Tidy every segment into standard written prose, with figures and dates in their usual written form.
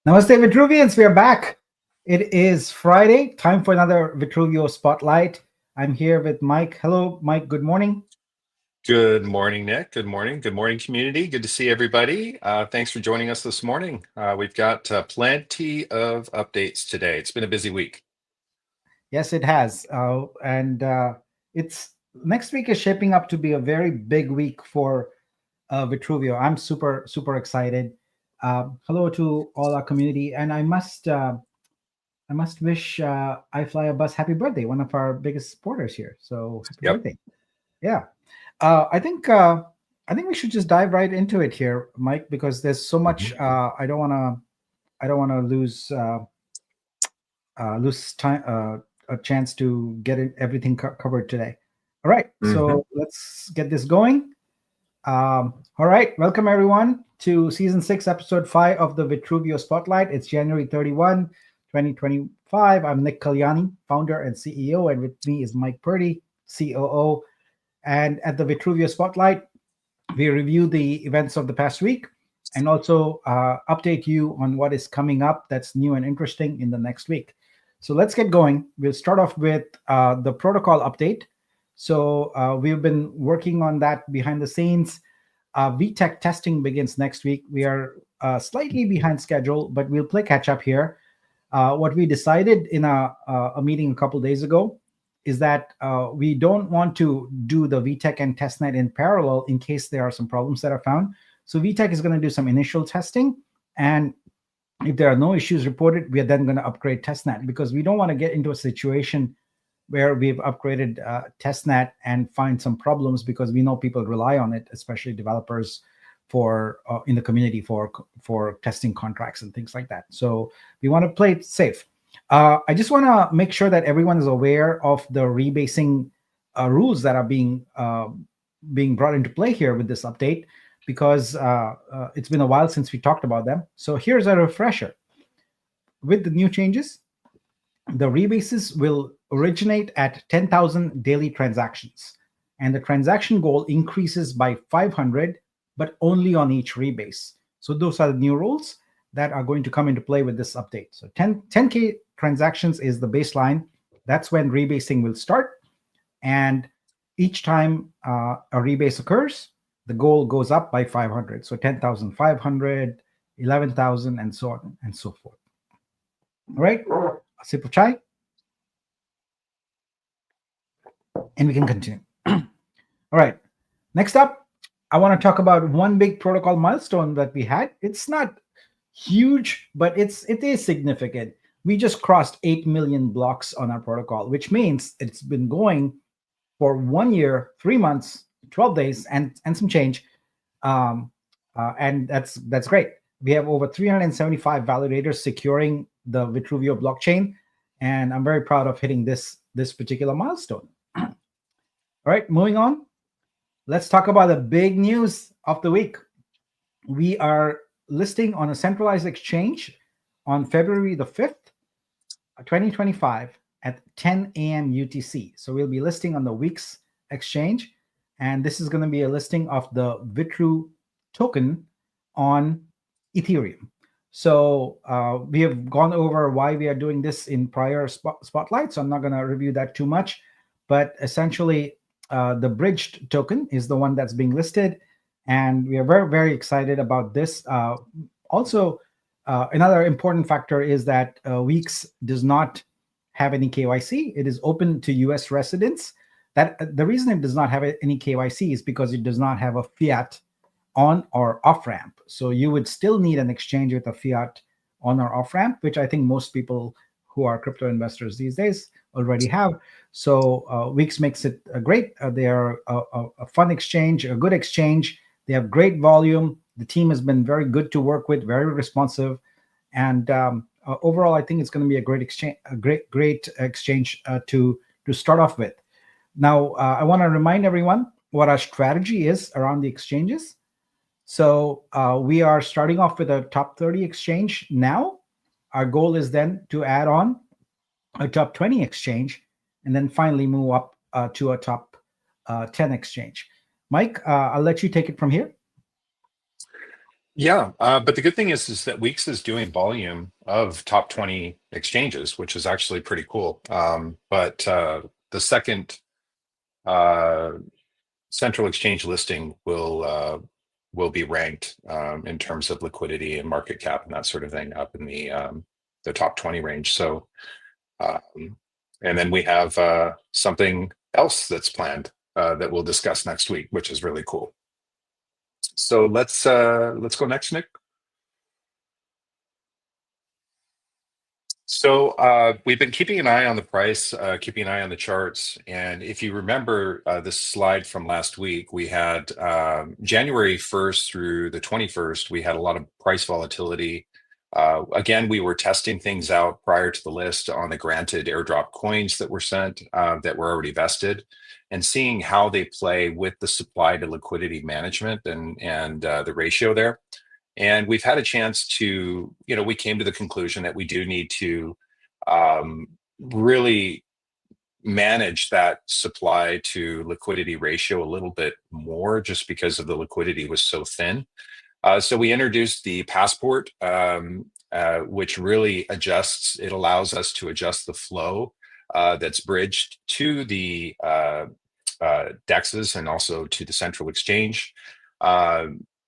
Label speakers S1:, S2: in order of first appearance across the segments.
S1: Namaste, Vitruvians. We are back. It is Friday. Time for another Vitruveo Spotlight. I'm here with Mike. Hello, Mike. Good morning.
S2: Good morning, Nick. Good morning. Good morning, community. Good to see everybody. Thanks for joining us this morning. We've got plenty of updates today. It's been a busy week.
S1: Yes, it has. And it's next week is shaping up to be a very big week for Vitruveo. I'm super excited. Hello to all our community, and I must wish I Fly a Bus happy birthday, one of our biggest supporters here. So happy
S2: Yep.
S1: birthday! Yeah. I think we should just dive right into it here, Mike, because there's so much.
S2: Mhm.
S1: I don't want to lose time, a chance to get everything covered today. All right,
S2: Mhm.
S1: so let's get this going. All right, welcome everyone to season 6, episode 5 of the Vitruveo Spotlight. It's January 31, 2025. I'm Nick Kalyani, founder and CEO, and with me is Mike Purdy, COO. And at the Vitruveo Spotlight, we review the events of the past week and also update you on what is coming up that's new and interesting in the next week. So let's get going. We'll start off with the protocol update. So we've been working on that behind the scenes. VTech testing begins next week. We are slightly behind schedule, but we'll play catch up here. What we decided in a meeting a couple days ago is that we don't want to do the VTech and testnet in parallel in case there are some problems that are found. So VTech is going to do some initial testing, and if there are no issues reported, we are then going to upgrade testnet because we don't want to get into a situation where we've upgraded testnet and find some problems because we know people rely on it, especially developers for in the community for testing contracts and things like that. So we want to play it safe. I just want to make sure that everyone is aware of the rebasing rules that are being brought into play here with this update because it's been a while since we talked about them. So here's a refresher. With the new changes, the rebases will originate at 10,000 daily transactions, and the transaction goal increases by 500, but only on each rebase. So those are the new rules that are going to come into play with this update. So 10K transactions is the baseline. That's when rebasing will start. And each time a rebase occurs, the goal goes up by 500. So 10,500, 11,000, and so on and so forth. All right, a sip of chai, and we can continue. All right. Next up, I want to talk about one big protocol milestone that we had. It's not huge, but it is significant. We just crossed 8 million blocks on our protocol, which means it's been going for 1 year, 3 months, 12 days, and some change. Um, and that's great. We have over 375 validators securing the Vitruveo blockchain, and I'm very proud of hitting this particular milestone. All right, moving on. Let's talk about the big news of the week. We are listing on a centralized exchange on February the 5th, 2025 at 10 a.m. UTC. So we'll be listing on the Wix exchange, and this is going to be a listing of the Vitru token on Ethereum. So we have gone over why we are doing this in prior spotlights. So I'm not going to review that too much, but essentially the bridged token is the one that's being listed, and we are very excited about this. Also, another important factor is that Weeks does not have any KYC. It is open to U.S. residents. That the reason it does not have any KYC is because it does not have a fiat on or off ramp. So you would still need an exchange with a fiat on or off ramp, which I think most people who are crypto investors these days already have. So Weeks makes it great. They are a fun exchange, a good exchange. They have great volume. The team has been very good to work with, very responsive, and overall, I think it's going to be a great exchange, a great exchange to start off with. Now, I want to remind everyone what our strategy is around the exchanges. So we are starting off with a top 30 exchange now. Our goal is then to add on a top 20 exchange, and then finally move up to a top 10 exchange. Mike, I'll let you take it from here.
S2: Yeah, but the good thing is that Weeks is doing volume of top 20 exchanges, which is actually pretty cool. But the second uh, central exchange listing will be ranked in terms of liquidity and market cap and that sort of thing up in the top 20 range. So, um, and then we have something else that's planned that we'll discuss next week, which is really cool. So let's go next, Nick. So we've been keeping an eye on the price, keeping an eye on the charts. And if you remember this slide from last week, we had January 1st through the 21st, we had a lot of price volatility. Again, we were testing things out prior to the list on the granted airdrop coins that were sent that were already vested and seeing how they play with the supply to liquidity management and the ratio there. And we've had a chance to, we came to the conclusion that we do need to really manage that supply to liquidity ratio a little bit more just because of the liquidity was so thin. So we introduced the Passport, which really adjusts, it allows us to adjust the flow that's bridged to the DEXs and also to the central exchange.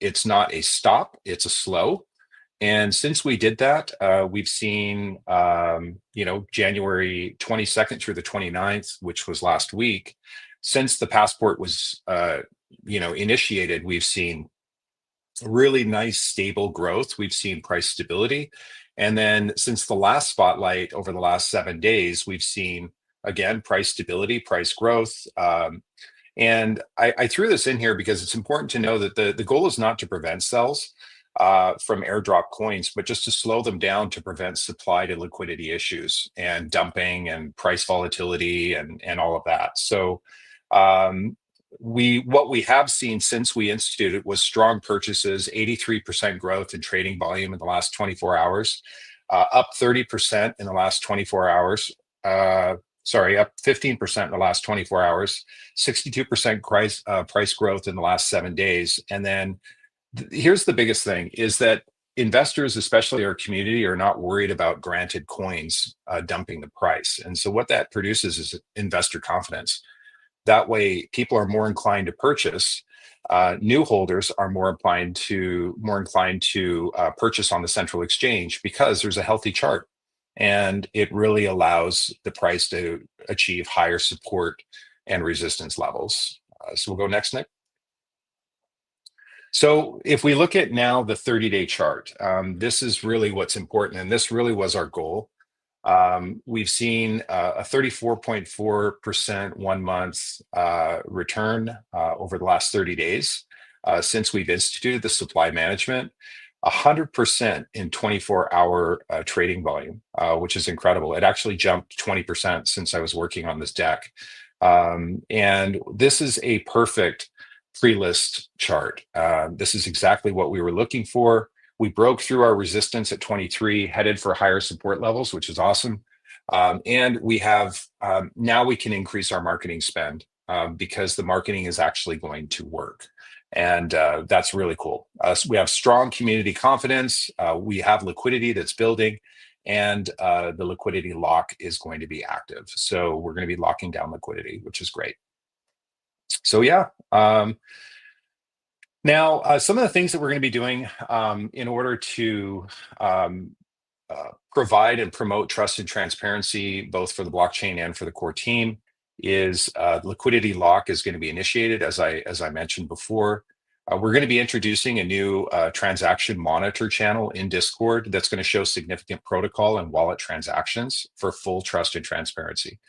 S2: It's not a stop, it's a slow. And since we did that, we've seen, January 22nd through the 29th, which was last week. Since the Passport was, initiated, we've seen really nice, stable growth. We've seen price stability. And then since the last spotlight over the last 7 days, we've seen, again, price stability, price growth. And I threw this in here because it's important to know that the goal is not to prevent sells from airdrop coins, but just to slow them down to prevent supply to liquidity issues and dumping and price volatility and all of that. So what we have seen since we instituted was strong purchases, 83% growth in trading volume in the last 24 hours, up 30% in the last 24 hours. Up 15% in the last 24 hours, 62% price growth in the last 7 days. And then here's the biggest thing is that investors, especially our community, are not worried about granted coins dumping the price. And so what that produces is investor confidence. That way, people are more inclined to purchase. New holders are more inclined to purchase on the central exchange because there's a healthy chart, and it really allows the price to achieve higher support and resistance levels. So we'll go next, Nick. So if we look at now the 30-day chart, this is really what's important, and this really was our goal. We've seen a 34.4% 1 month return over the last 30 days since we've instituted the supply management, 100% in 24-hour trading volume, which is incredible. It actually jumped 20% since I was working on this deck. And this is a perfect pre-list chart. This is exactly what we were looking for. We broke through our resistance at 23, headed for higher support levels, which is awesome. And we have now we can increase our marketing spend because the marketing is actually going to work. And that's really cool. So we have strong community confidence. We have liquidity that's building, and the liquidity lock is going to be active. So we're going to be locking down liquidity, which is great. So yeah. Now, some of the things that we're going to be doing in order to provide and promote trust and transparency, both for the blockchain and for the core team, is liquidity lock is going to be initiated, as I mentioned before. We're going to be introducing a new transaction monitor channel in Discord that's going to show significant protocol and wallet transactions for full trust and transparency.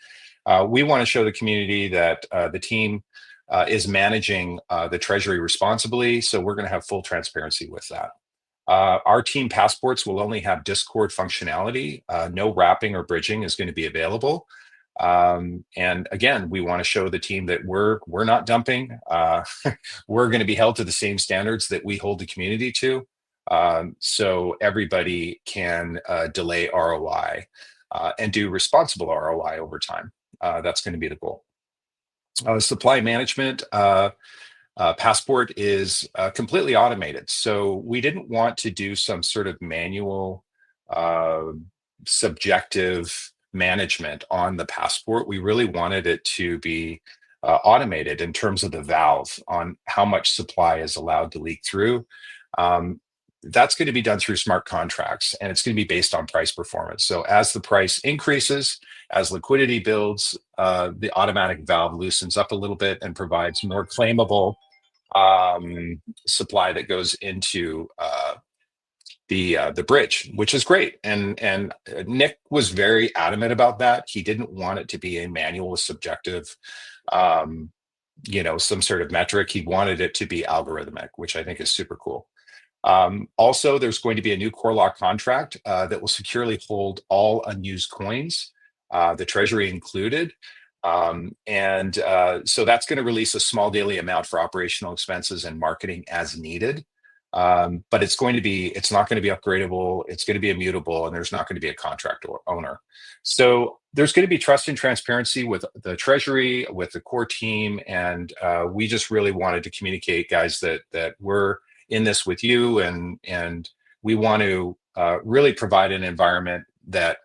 S2: We want to show the community that the team is managing the treasury responsibly. So we're going to have full transparency with that. Our team passports will only have Discord functionality. No wrapping or bridging is going to be available. And again, we want to show the team that we're not dumping. We're going to be held to the same standards that we hold the community to. So everybody can delay ROI and do responsible ROI over time. That's going to be the goal. Supply management. Passport is completely automated. So we didn't want to do some sort of manual, uh, subjective management on the Passport. We really wanted it to be automated in terms of the valve on how much supply is allowed to leak through. Um, that's going to be done through smart contracts, and it's going to be based on price performance. So as the price increases, as liquidity builds, the automatic valve loosens up a little bit and provides more claimable supply that goes into the bridge, which is great. And Nick was very adamant about that. He didn't want it to be a manual, subjective, um, some sort of metric. He wanted it to be algorithmic, which I think is super cool. Also, there's going to be a new core lock contract that will securely hold all unused coins, the treasury included. So that's going to release a small daily amount for operational expenses and marketing as needed. But it's not going to be upgradable. It's going to be immutable, and there's not going to be a contract owner. So there's going to be trust and transparency with the treasury, with the core team. And we just really wanted to communicate, guys, that we're in this with you, and we want to really provide an environment that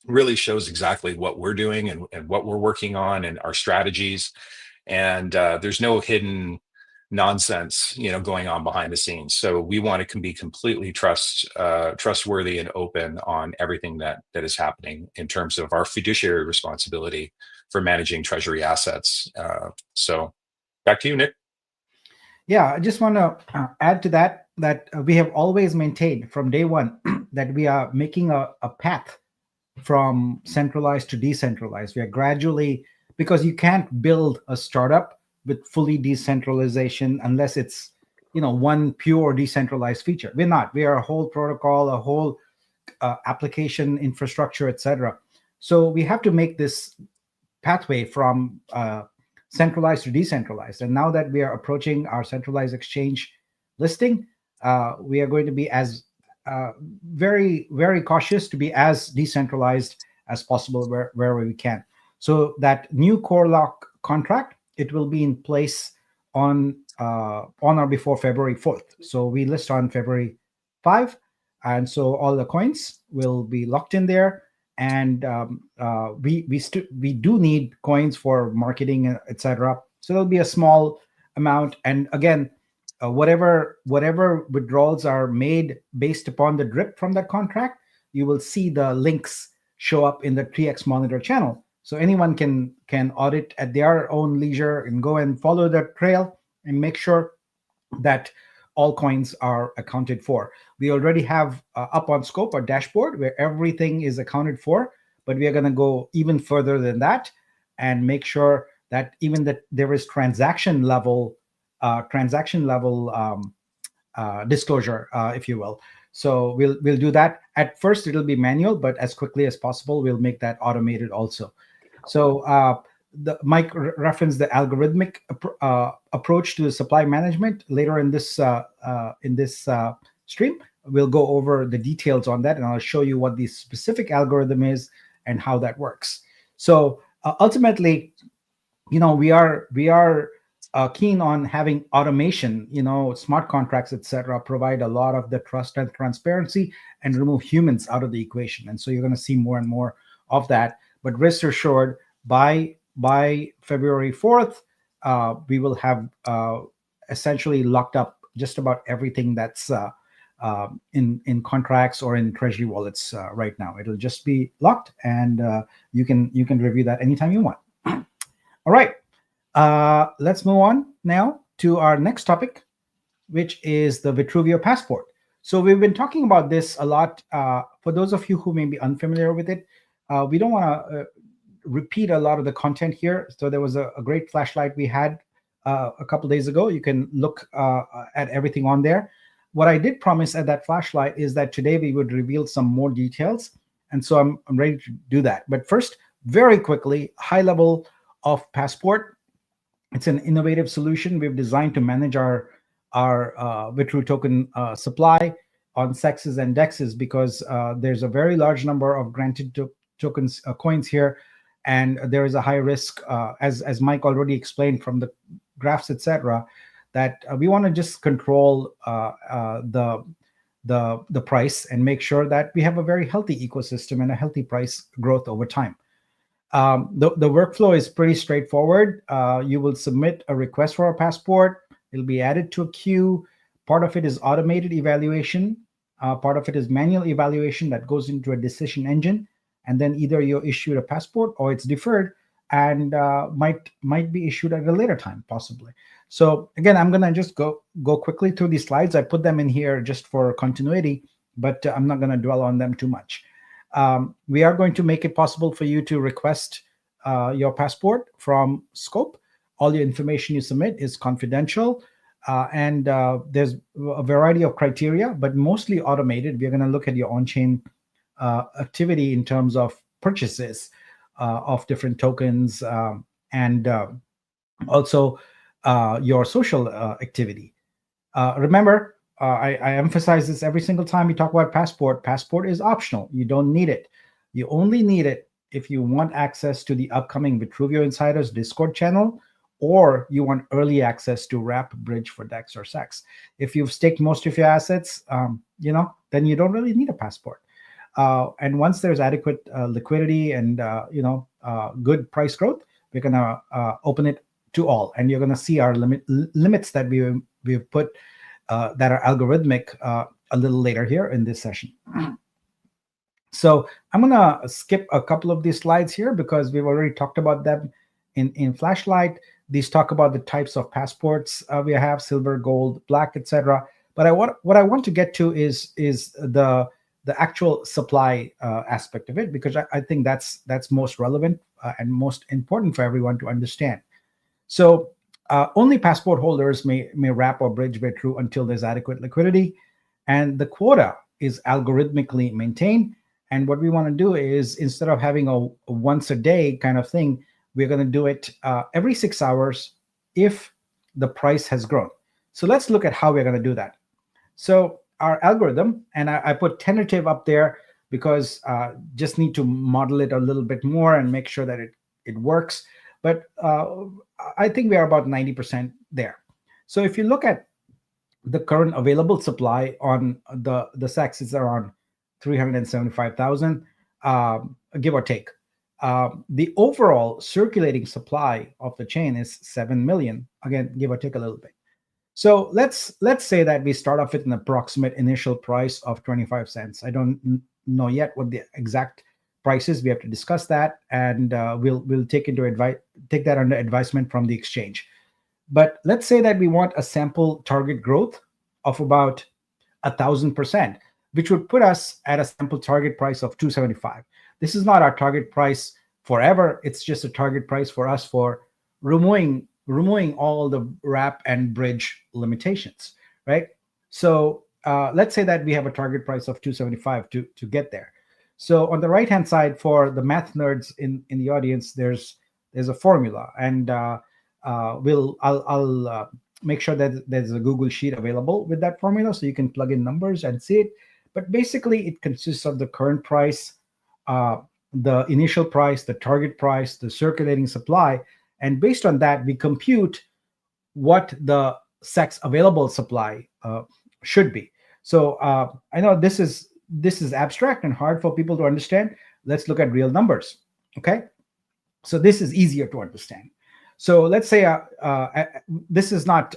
S2: really shows exactly what we're doing and what we're working on and our strategies. And there's no hidden nonsense, going on behind the scenes. So we want to be completely trustworthy and open on everything that is happening in terms of our fiduciary responsibility for managing treasury assets. So back to you, Nick.
S1: Yeah, I just want to add to that we have always maintained from day one that we are making a path from centralized to decentralized. We are gradually, because you can't build a startup with fully decentralization unless it's one pure decentralized feature. We're not. We are a whole protocol, a whole application infrastructure, etc. So we have to make this pathway from centralized to decentralized. And now that we are approaching our centralized exchange listing, we are going to be as very, very cautious to be as decentralized as possible wherever we can. So that new core lock contract, it will be in place on or before February 4th. So we list on February 5, and so all the coins will be locked in there. And we do need coins for marketing, etc. So there'll be a small amount, and again, whatever withdrawals are made based upon the drip from that contract, you will see the links show up in the 3x Monitor channel. So anyone can audit at their own leisure and go and follow the trail and make sure that all coins are accounted for. We already have up on Scope a dashboard where everything is accounted for, but we are going to go even further than that and make sure that even that there is transaction level disclosure, if you will. So we'll do that. At first, it'll be manual, but as quickly as possible, we'll make that automated also. So Mike referenced the algorithmic approach to the supply management. Later in this stream, we'll go over the details on that, and I'll show you what the specific algorithm is and how that works. So ultimately, we are keen on having automation, smart contracts, etc., provide a lot of the trust and transparency and remove humans out of the equation. And so you're going to see more and more of that. But rest assured, by February 4th, we will have essentially locked up just about everything that's in contracts or in treasury wallets right now. It'll just be locked, and you can review that anytime you want. All right. Let's move on now to our next topic, which is the Vitruveo Passport. So we've been talking about this a lot. For those of you who may be unfamiliar with it, we don't want to repeat a lot of the content here. So there was a great flashlight we had a couple days ago. You can look at everything on there. What I did promise at that flashlight is that today we would reveal some more details. And so I'm ready to do that. But first, very quickly, high level of Passport. It's an innovative solution we've designed to manage our Vitru token supply on sexes and dexes, because there's a very large number of granted tokens coins here, and there is a high risk, as Mike already explained, from the graphs, etc., that we want to just control the price and make sure that we have a very healthy ecosystem and a healthy price growth over time. The workflow is pretty straightforward. You will submit a request for a passport. It'll be added to a queue. Part of it is automated evaluation. Part of it is manual evaluation that goes into a decision engine, and then either you're issued a passport or it's deferred and might be issued at a later time, possibly. So again, I'm gonna just go quickly through these slides. I put them in here just for continuity, but I'm not gonna dwell on them too much. We are going to make it possible for you to request your passport from Scope. All your information you submit is confidential, and there's a variety of criteria, but mostly automated. We're going to look at your on-chain activity in terms of purchases of different tokens, and also your social activity. Remember, I emphasize this every single time we talk about passport. Passport is optional. You don't need it. You only need it if you want access to the upcoming Vitruveo Insiders Discord channel, or you want early access to Wrap, Bridge for DEX or SEX. If you've staked most of your assets, then you don't really need a passport. And once there's adequate liquidity and good price growth, we're gonna open it to all, and you're gonna see our limits that we've put that are algorithmic a little later here in this session. So I'm gonna skip a couple of these slides here because we've already talked about them in Flashlight. These talk about the types of passports we have: silver, gold, black, etc. But what I want to get to is the actual supply aspect of it, because I think that's most relevant and most important for everyone to understand. So only passport holders may wrap or bridge Vitru until there's adequate liquidity, and the quota is algorithmically maintained. And what we want to do is, instead of having a once a day kind of thing, we're going to do it every 6 hours if the price has grown. So let's look at how we're going to do that. So our algorithm, and I put tentative up there because just need to model it a little bit more and make sure that it works. But I think we are about 90% there. So if you look at the current available supply on the SEX, it's around 375,000, give or take. The overall circulating supply of the chain is 7 million, again, give or take a little bit. So let's say that we start off with an approximate initial price of 25 cents. I don't know yet what the exact price is. We have to discuss that, and we'll take that under advisement from the exchange. But let's say that we want a sample target growth of about 1,000%, which would put us at a sample target price of 275. This is not our target price forever. It's just a target price for us for removing all the wrap and bridge limitations, right? So let's say that we have a target price of 275 to get there. So on the right-hand side, for the math nerds in the audience, there's a formula, and I'll make sure that there's a Google sheet available with that formula, so you can plug in numbers and see it. But basically, it consists of the current price, the initial price, the target price, the circulating supply, and based on that, we compute what the SEX available supply should be. So I know this is abstract and hard for people to understand. Let's look at real numbers, okay? So this is easier to understand. So let's say this is not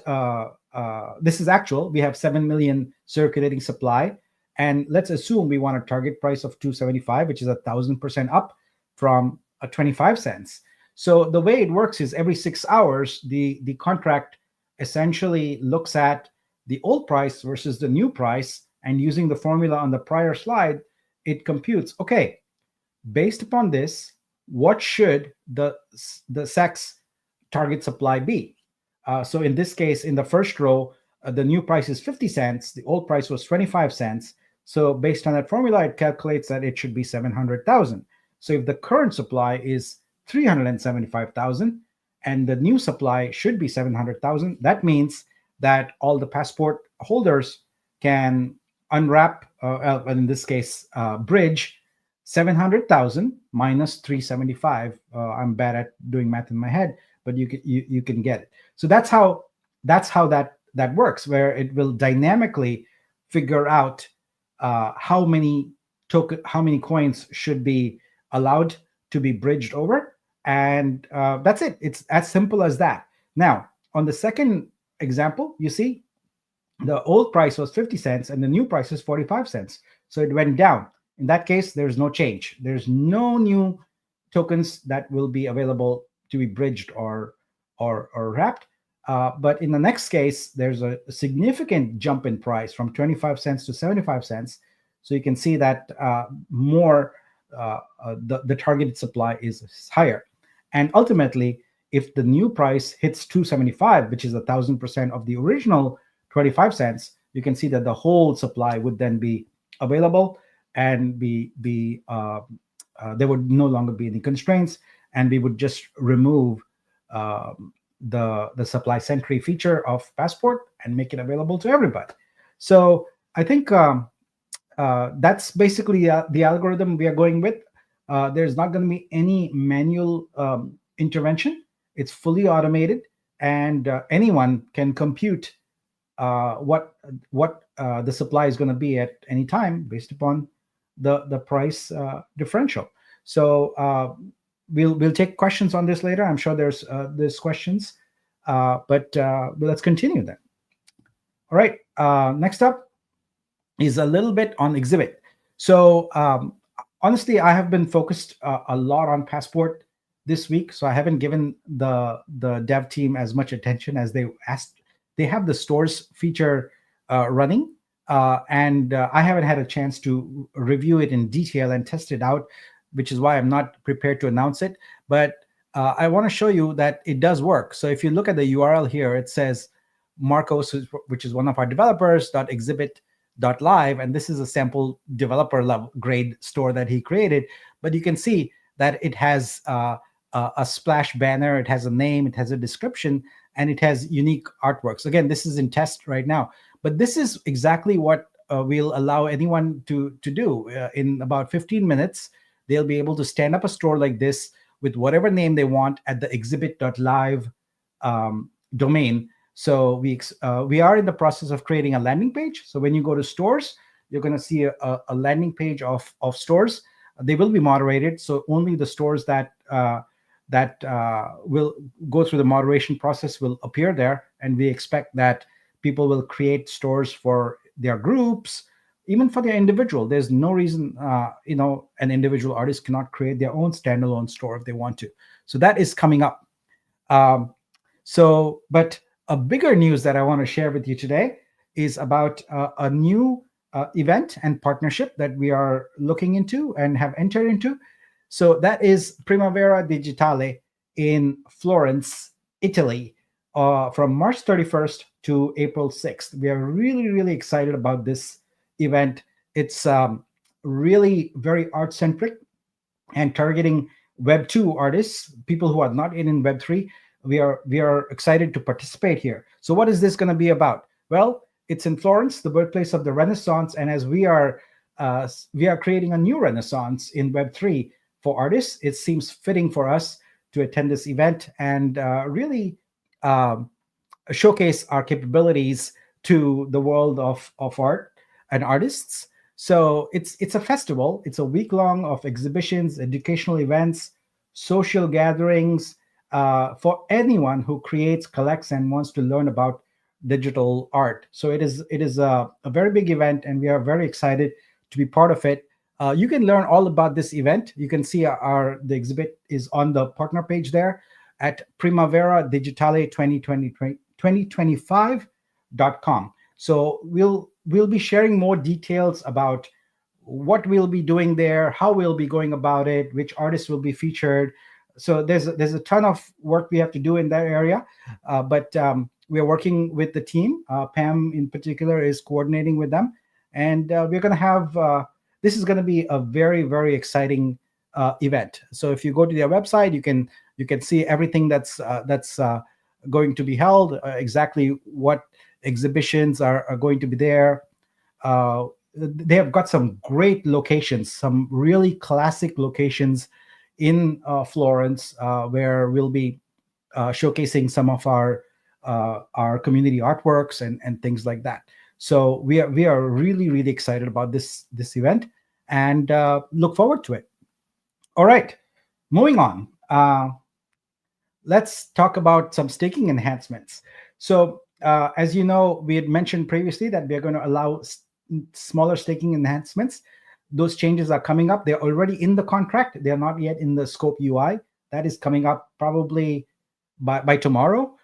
S1: this is actual. We have 7 million circulating supply, and let's assume we want a target price of 275, which is 1,000% up from 25 cents. So the way it works is every 6 hours, the contract essentially looks at the old price versus the new price, and using the formula on the prior slide, it computes, okay, based upon this, what should the SEX target supply be? So in this case, in the first row, the new price is 50 cents. The old price was 25 cents. So based on that formula, it calculates that it should be 700,000. So if the current supply is 375,000 and the new supply should be 700,000, that means that all the passport holders can unwrap, in this case, bridge 700,000 minus 375. I'm bad at doing math in my head, but you can get it. So that's how that works, where it will dynamically figure out how many coins should be allowed to be bridged over, and that's it. It's as simple as that. Now, on the second example, you see the old price was 50 cents and the new price is 45 cents. So it went down. In that case, there's no change. There's no new tokens that will be available to be bridged or wrapped. But in the next case, there's a significant jump in price from 25 cents to 75 cents. So you can see that the targeted supply is higher. And ultimately, if the new price hits 275, which is 1,000% of the original 25 cents, you can see that the whole supply would then be available and there would no longer be any constraints, and we would just remove the supply sentry feature of Passport and make it available to everybody. So I think that's basically the algorithm we are going with. There's not going to be any manual intervention. It's fully automated, and anyone can compute what the supply is going to be at any time based upon the price differential. So we'll take questions on this later. I'm sure there's questions, but let's continue then. All right. Next up is a little bit on Exhibit. So honestly, I have been focused a lot on Passport this week, so I haven't given the dev team as much attention as they asked. They have the stores feature running, and I haven't had a chance to review it in detail and test it out, which is why I'm not prepared to announce it. But I want to show you that it does work. So if you look at the URL here, it says Marcos, which is one of our developers, .exhibit.live, and this is a sample developer level grade store that he created. But you can see that it has a splash banner, it has a name, it has a description, and it has unique artworks. Again, this is in test right now, but this is exactly what we'll allow anyone to do. In about 15 minutes, they'll be able to stand up a store like this with whatever name they want at the exhibit.live domain. So we are in the process of creating a landing page. So when you go to stores, you're going to see a landing page of stores. They will be moderated, so only the stores that will go through the moderation process will appear there. And we expect that people will create stores for their groups, even for their individual. There's no reason an individual artist cannot create their own standalone store if they want to. So that is coming up. But a bigger news that I want to share with you today is about a new event and partnership that we are looking into and have entered into. So that is Primavera Digitale in Florence, Italy, from March 31st to April 6th. We are really, really excited about this event. It's really very art-centric and targeting Web 2 artists, people who are not in Web 3. We are excited to participate here. So what is this going to be about? Well, it's in Florence, the birthplace of the Renaissance, and as we are creating a new Renaissance in Web 3 for artists, it seems fitting for us to attend this event and really showcase our capabilities to the world of art and artists. So it's a festival. It's a week long of exhibitions, educational events, social gatherings for anyone who creates, collects, and wants to learn about digital art. So it is a very big event, and we are very excited to be part of it. You can learn all about this event. You can see the exhibit is on the partner page there at Primavera Digitale 2025.com. So we'll be sharing more details about what we'll be doing there, how we'll be going about it, which artists will be featured. So there's a ton of work we have to do in that area, but we're working with the team. Pam in particular is coordinating with them, and we're going to have this is going to be a very, very exciting event. So if you go to their website, you can see everything that's going to be held, exactly what exhibitions are going to be there. They have got some great locations, some really classic locations in Florence, where we'll be showcasing some of our community artworks and things like that. So we are really really excited about this event, and look forward to it. All right, moving on. Let's talk about some staking enhancements. So, as you know, we had mentioned previously that we are going to allow smaller staking enhancements. Those changes are coming up. They're already in the contract. They are not yet in the scope UI. That is coming up probably by tomorrow.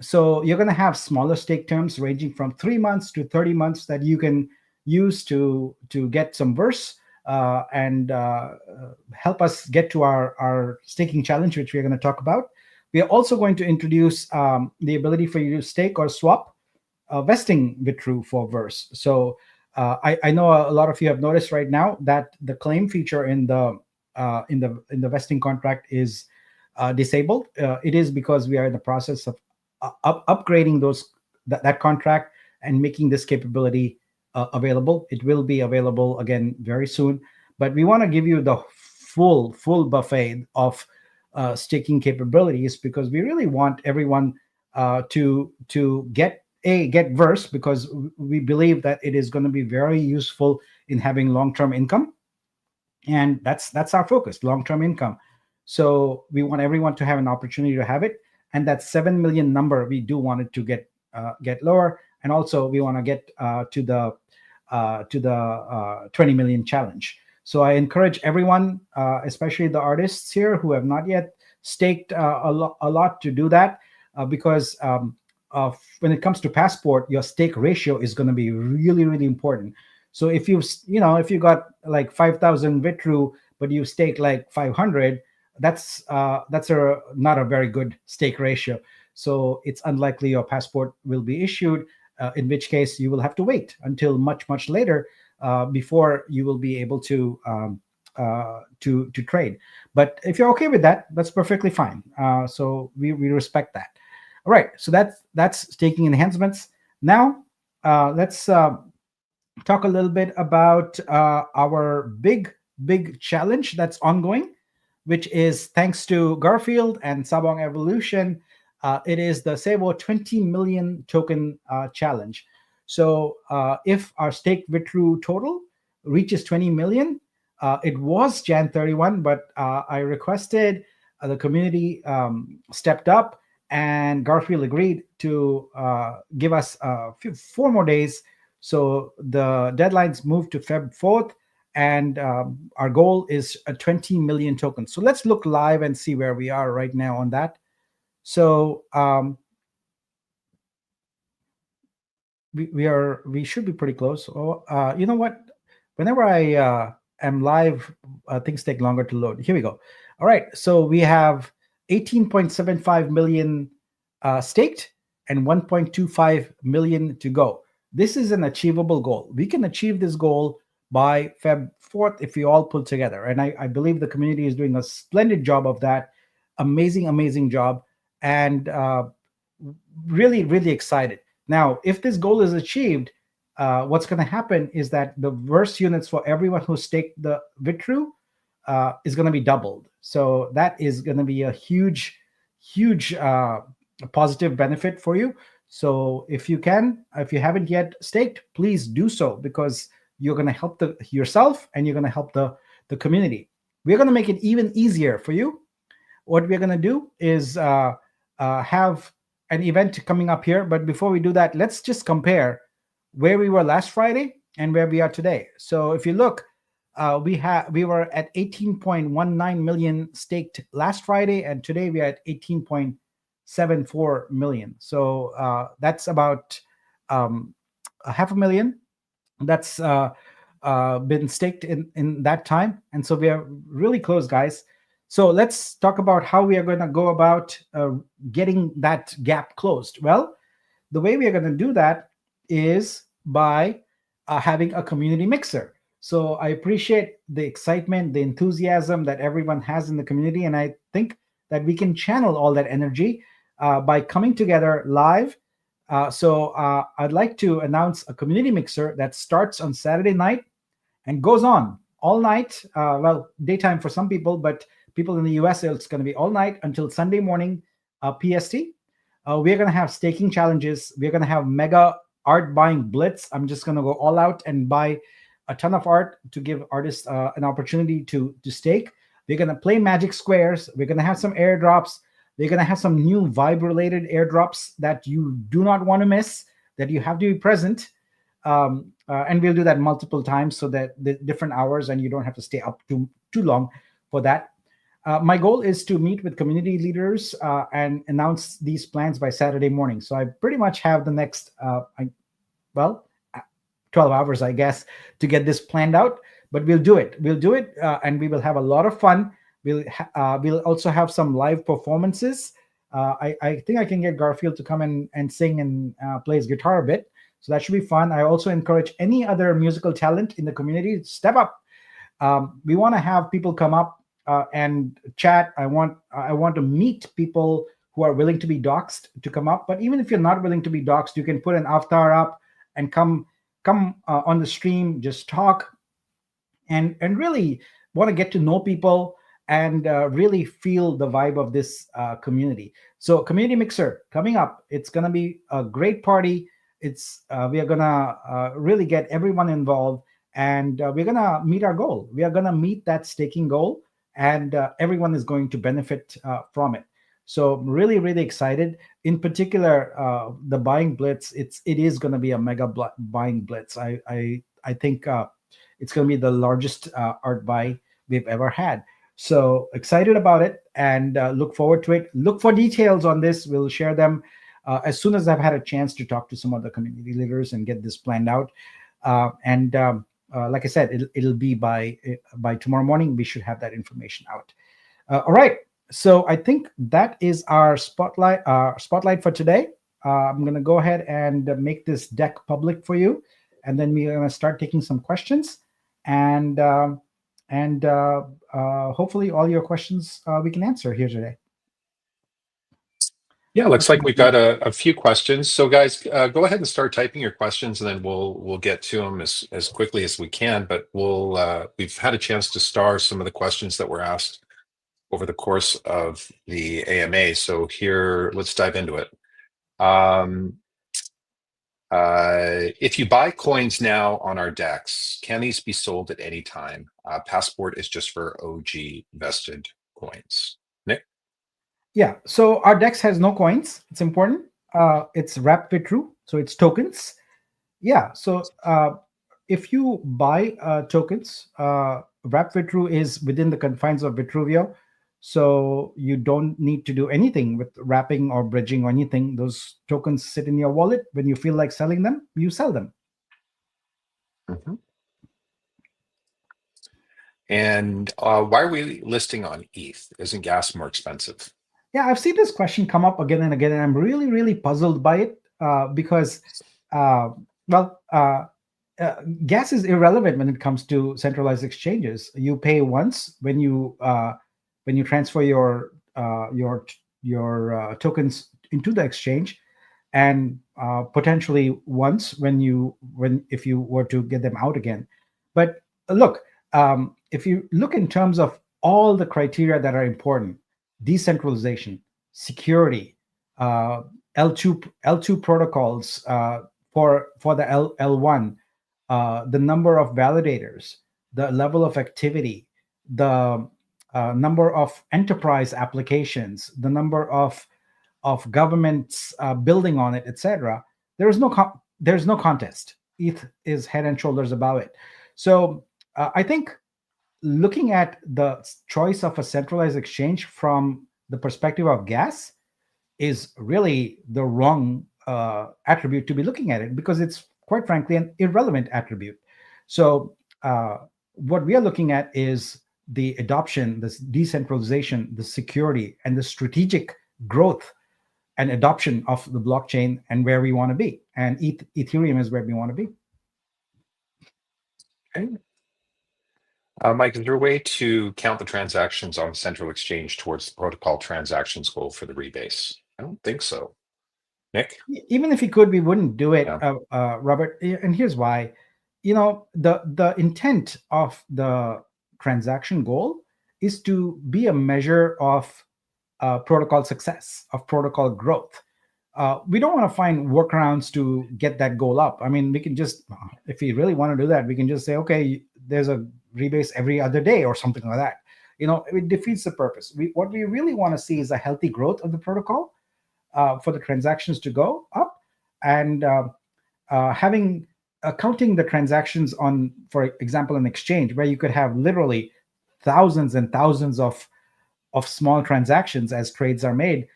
S1: So you're going to have smaller stake terms ranging from 3 months to 30 months that you can use to get some verse and help us get to our staking challenge, which we're going to talk about. We are also going to introduce the ability for you to stake or swap vesting Vitru for verse. So I know a lot of you have noticed right now that the claim feature in the vesting contract is disabled. It is because we are in the process of upgrading that contract and making this capability available. It will be available again very soon, but we want to give you the full buffet of staking capabilities, because we really want everyone to get verse, because we believe that it is going to be very useful in having long-term income, and that's our focus, long-term income. So we want everyone to have an opportunity to have it, and that 7 million number, we do want it to get lower, and also we want to get to the 20 million challenge. So I encourage everyone, especially the artists here who have not yet staked a lot, to do that, because when it comes to Passport, your stake ratio is going to be really really important. So if you got like 5,000 Vitru, but you stake like 500, that's not a very good stake ratio. So it's unlikely your Passport will be issued, in which case you will have to wait until much later before you will be able to trade. But if you're okay with that, that's perfectly fine. So we respect that. All right, so that's staking enhancements. Now let's talk a little bit about our big challenge that's ongoing, which is thanks to Garfield and Sabong Evolution. It is the Sebo 20 million token challenge. So if our stake Vitru total reaches 20 million, it was Jan 31, but I requested, the community stepped up, and Garfield agreed to give us 4 more days. So the deadlines moved to Feb 4th, and our goal is a 20 million tokens. So let's look live and see where we are right now on that. So we should be pretty close. Oh, you know what? Whenever I am live, things take longer to load. Here we go. All right, so we have 18.75 million staked and 1.25 million to go. This is an achievable goal. We can achieve this goal by Feb 4th if we all pull together. And I believe the community is doing a splendid job of that. Amazing job. And really, really excited. Now, if this goal is achieved, what's going to happen is that the verse units for everyone who staked the Vitru is going to be doubled. So that is going to be a huge positive benefit for you. So if you haven't yet staked, please do so, because you're going to help yourself, and you're going to help the community. We're going to make it even easier for you. What we're going to do is have an event coming up here. But before we do that, let's just compare where we were last Friday and where we are today. So if you look, we were at 18.19 million staked last Friday, and today we are at 18.74 million. So that's about a half a million that's been staked in that time. And so we are really close, guys. So let's talk about how we are going to go about getting that gap closed. Well, the way we are going to do that is by having a community mixer. So I appreciate the excitement, the enthusiasm that everyone has in the community, and I think that we can channel all that energy by coming together live. So I'd like to announce a community mixer that starts on Saturday night and goes on all night. Well, daytime for some people, but people in the US, it's going to be all night until Sunday morning, PST. We're going to have staking challenges. We're going to have mega art buying blitz. I'm just going to go all out and buy a ton of art to give artists an opportunity to stake. We're going to play Magic Squares. We're going to have some airdrops. We're going to have some new vibe related airdrops that you do not want to miss, that you have to be present. And we'll do that multiple times so that the different hours and you don't have to stay up too long for that. My goal is to meet with community leaders and announce these plans by Saturday morning. So I pretty much have the next, well, 12 hours, I guess, to get this planned out. But we'll do it. We'll do it, and we will have a lot of fun. We'll also have some live performances. I think I can get Garfield to come and sing and play his guitar a bit. So that should be fun. I also encourage any other musical talent in the community to step up. We want to have people come up and chat. I want to meet people who are willing to be doxxed to come up. But even if you're not willing to be doxxed, you can put an avatar up and come on the stream, just talk, and really want to get to know people and really feel the vibe of this community. So community mixer coming up. It's going to be a great party. We are going to really get everyone involved, and we're going to meet our goal. We are going to meet that staking goal, and everyone is going to benefit from it. So I'm really, really excited. In particular, the buying blitz. It is going to be a mega buying blitz. I think it's going to be the largest art buy we've ever had. So excited about it, and look forward to it. Look for details on this. We'll share them as soon as I've had a chance to talk to some other community leaders and get this planned out. Like I said, it'll be by tomorrow morning. We should have that information out. All right. So I think that is our spotlight for today. I'm going to go ahead and make this deck public for you, and then we're going to start taking some questions, and hopefully all your questions we can answer here today.
S2: Yeah, looks like we've got a few questions. So guys, go ahead and start typing your questions, and then we'll get to them as quickly as we can. But we've had a chance to star some of the questions that were asked over the course of the AMA. So here, let's dive into it. If you buy coins now on our decks, can these be sold at any time? Passport is just for OG vested coins. Nick?
S1: Yeah, so our DEX has no coins. It's important. It's wrapped Vitru, so it's tokens. Yeah, so if you buy tokens, wrapped Vitru is within the confines of Vitruveo, so you don't need to do anything with wrapping or bridging or anything. Those tokens sit in your wallet. When you feel like selling them, you sell them.
S2: Mm-hmm. And why are we listing on ETH? Isn't gas more expensive?
S1: Yeah, I've seen this question come up again and again, and I'm really, really puzzled by it because, gas is irrelevant when it comes to centralized exchanges. You pay once when you transfer your tokens into the exchange, and potentially once if you were to get them out again. But look, if you look in terms of all the criteria that are important: decentralization, security, L2 protocols for the L1, the number of validators, the level of activity, the number of enterprise applications, the number of governments building on it, etc. There's no contest. ETH is head and shoulders above it. So I think looking at the choice of a centralized exchange from the perspective of gas is really the wrong attribute to be looking at it, because it's quite frankly an irrelevant attribute. So what we are looking at is the adoption, the decentralization, the security, and the strategic growth and adoption of the blockchain, and where we want to be. And Ethereum is where we want to be.
S2: Okay. Mike, is there a way to count the transactions on the central exchange towards the protocol transactions goal for the rebase? I don't think so. Nick?
S1: Even if we could, we wouldn't do it,
S2: Yeah.
S1: Robert. And here's why. The intent of the transaction goal is to be a measure of protocol success, of protocol growth. We don't want to find workarounds to get that goal up. I mean, we can just, if we really want to do that, we can just say, okay, there's a rebase every other day or something like that. It defeats the purpose. What we really want to see is a healthy growth of the protocol, for the transactions to go up, and having counting the transactions on, for example, an exchange where you could have literally thousands and thousands of small transactions as trades are made,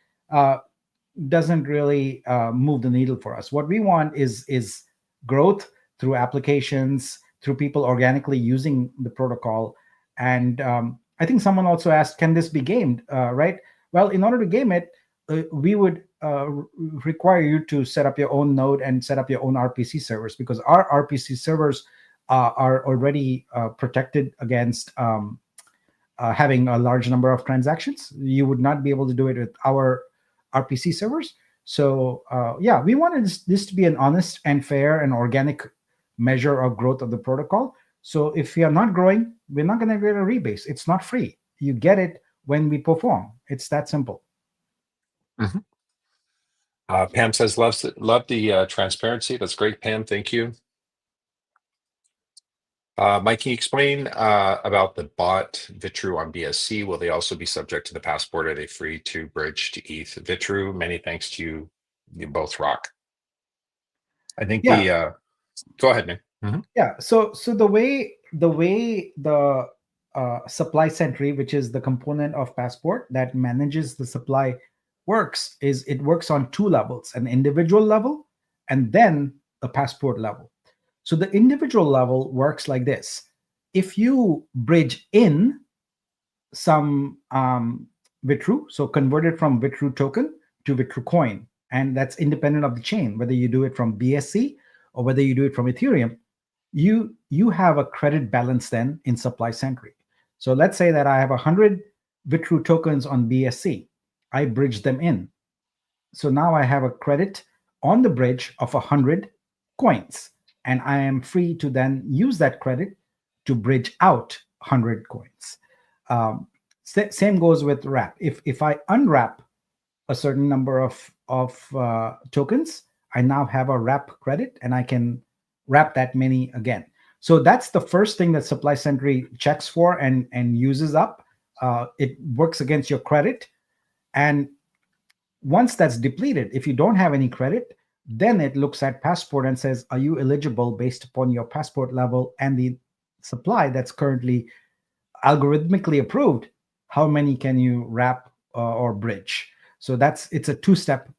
S1: doesn't really move the needle for us. What we want is growth through applications, through people organically using the protocol. And I think someone also asked, can this be gamed? Right? Well, in order to game it, we would require you to set up your own node and set up your own RPC servers, because our RPC servers are already protected against having a large number of transactions. You would not be able to do it with our RPC servers. So yeah, we wanted this to be an honest and fair and organic measure of growth of the protocol. So if we are not growing, we're not going to get a rebase. It's not free. You get it when we perform. It's that simple.
S2: Mhm. Pam says, love the transparency. That's great, Pam. Thank you. Mike, can you explain about the bot Vitru on BSC? Will they also be subject to the passport? Are they free to bridge to ETH? Vitru, many thanks to you. You both rock. I think
S1: Yeah.
S2: Go ahead, Nick. Mhm.
S1: Yeah. So the supply sentry, which is the component of Passport that manages the supply, works is it works on two levels: an individual level and then a Passport level. So the individual level works like this: if you bridge in some Vitru, so convert it from Vitru token to Vitru coin, and that's independent of the chain, whether you do it from BSC or whether you do it from Ethereum, you have a credit balance then in supply sentry. So let's say that I have 100 Vitru tokens on BSC. I bridge them in. So now I have a credit on the bridge of 100 coins, and I am free to then use that credit to bridge out 100 coins. Same goes with wrap. If I unwrap a certain number of tokens, I now have a wrap credit, and I can wrap that many again. So that's the first thing that Supply Sentry checks for and uses up. It works against your credit, and once that's depleted, if you don't have any credit, then it looks at Passport and says, are you eligible based upon your Passport level and the supply that's currently algorithmically approved? How many can you wrap or bridge? So it's a two-step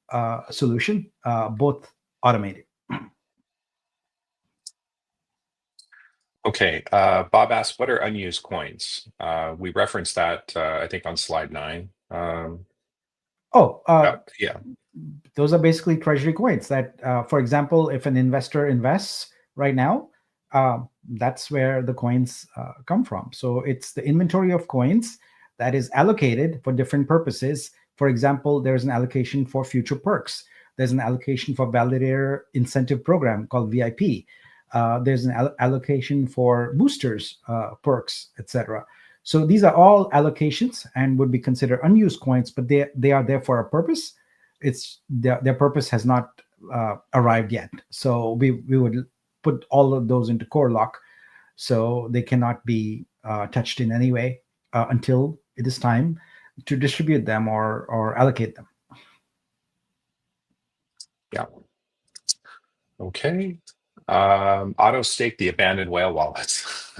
S1: solution, both automated.
S2: Okay. Bob asked, what are unused coins? We referenced that, I think, on slide 9. Yeah.
S1: Those are basically treasury coins that, for example, if an investor invests right now, that's where the coins come from. So it's the inventory of coins that is allocated for different purposes. For example, there's an allocation for future perks. There's an allocation for validator incentive program called VIP. There's an allocation for boosters, perks, etc. So these are all allocations and would be considered unused coins, but they are there for a purpose. It's their purpose has not arrived yet. So we would put all of those into core lock, so they cannot be touched in any way until it is time to distribute them or allocate them.
S2: Yeah. Okay. Auto stake the abandoned whale wallets.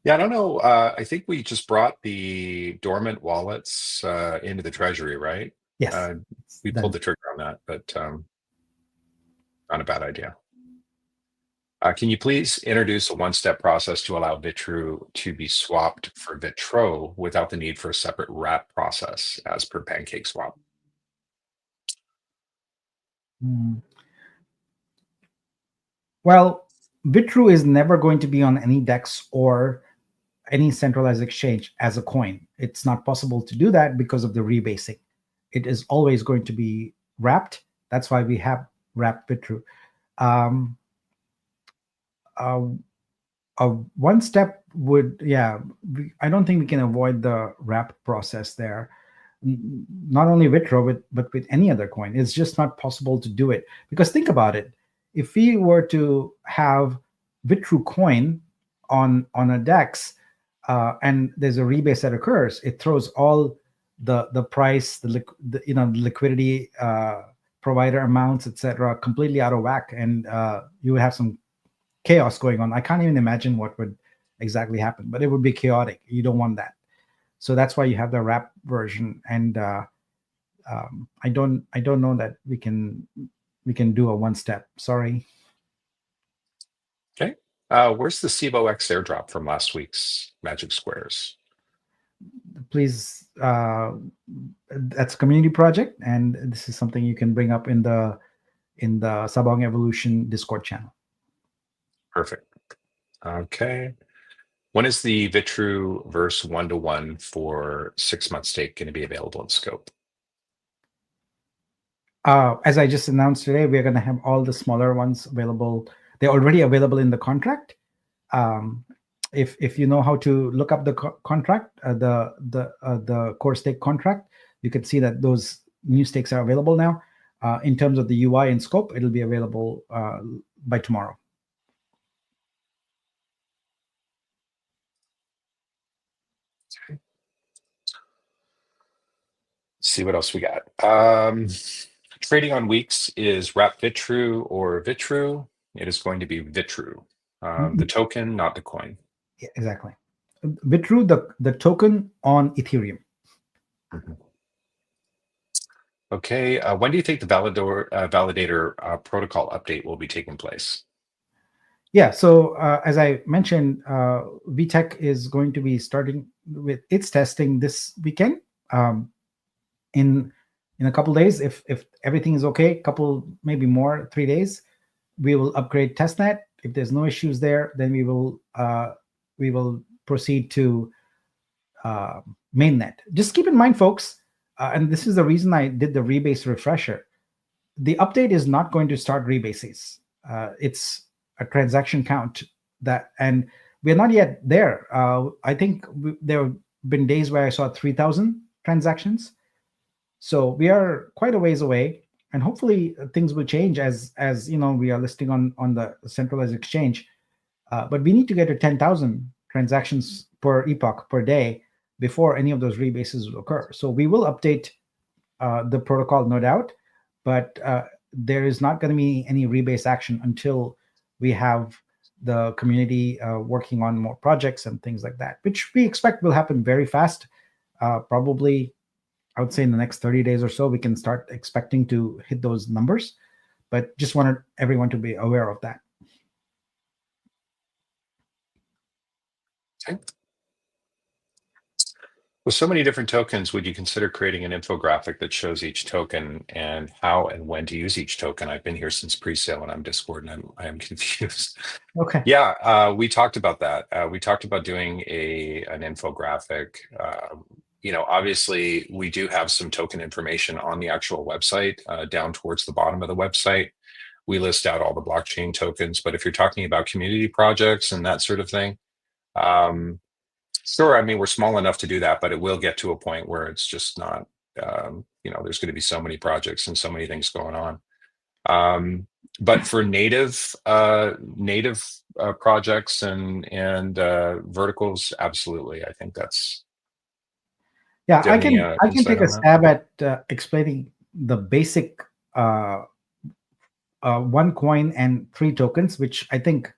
S2: Yeah, I don't know. I think we just brought the dormant wallets into the treasury, right?
S1: Yes.
S2: We pulled the trigger on that, but not a bad idea. Can you please introduce a one-step process to allow Vitru to be swapped for Vitro without the need for a separate wrap process as per Pancake Swap?
S1: Well, Vitru is never going to be on any DEX or any centralized exchange as a coin. It's not possible to do that because of the rebasing. It is always going to be wrapped. That's why we have wrapped Vitru. One step would, yeah, I don't think we can avoid the wrap process there. Not only Vitro, but with any other coin. It's just not possible to do it. Because think about it. If we were to have Vitru coin on a DEX, and there's a rebase that occurs, it throws all the price, the liquidity provider amounts, etc., completely out of whack, and you would have some chaos going on. I can't even imagine what would exactly happen, but it would be chaotic. You don't want that. So that's why you have the wrap version. And I don't know that we can do a one step. Sorry.
S2: Okay. Where's the SIBO X airdrop from last week's Magic Squares?
S1: Please, that's a community project, and this is something you can bring up in the Sabong Evolution Discord channel.
S2: Perfect. Okay. When is the Vitruverse 1-to-1 for 6-month stake going to be available in scope?
S1: As I just announced today, we're going to have all the smaller ones available. They're already available in the contract. If you know how to look up the contract, the core stake contract, you can see that those new stakes are available now. In terms of the UI and scope, it'll be available by tomorrow.
S2: Okay. Let's see what else we got. Trading on weeks is Wrap Vitru or Vitru. It is going to be Vitru, the token, not the coin.
S1: Yeah, exactly. Vitru, the token on Ethereum.
S2: Mm-hmm. Okay. When do you think the validator protocol update will be taking place?
S1: Yeah. So as I mentioned, VTech is going to be starting with its testing this weekend. In a couple days, if everything is okay, couple maybe more 3 days, we will upgrade testnet. If there's no issues there, then we will proceed to mainnet. Just keep in mind, folks, and this is the reason I did the rebase refresher. The update is not going to start rebases. It's a transaction count and we're not yet there. I think there have been days where I saw 3,000 transactions. So we are quite a ways away, and hopefully things will change as we are listing on the centralized exchange. But we need to get to 10,000 transactions per epoch per day before any of those rebases will occur. So we will update the protocol, no doubt, but there is not going to be any rebase action until we have the community working on more projects and things like that, which we expect will happen very fast. Probably, I would say in the next 30 days or so, we can start expecting to hit those numbers, but just wanted everyone to be aware of that.
S2: Okay. With so many different tokens, would you consider creating an infographic that shows each token and how and when to use each token? I've been here since pre-sale and I'm Discord and I am confused.
S1: Okay.
S2: Yeah, we talked about that. We talked about doing an infographic. Obviously, we do have some token information on the actual website, down towards the bottom of the website. We list out all the blockchain tokens, but if you're talking about community projects and that sort of thing, sure. I mean, we're small enough to do that, but it will get to a point where it's just not, there's going to be so many projects and so many things going on. But for native projects and verticals, absolutely. I think that's.
S1: Yeah,
S2: Do you
S1: I
S2: have any,
S1: can take a
S2: insight on that?
S1: stab at explaining the basic one coin and 3 tokens, which I think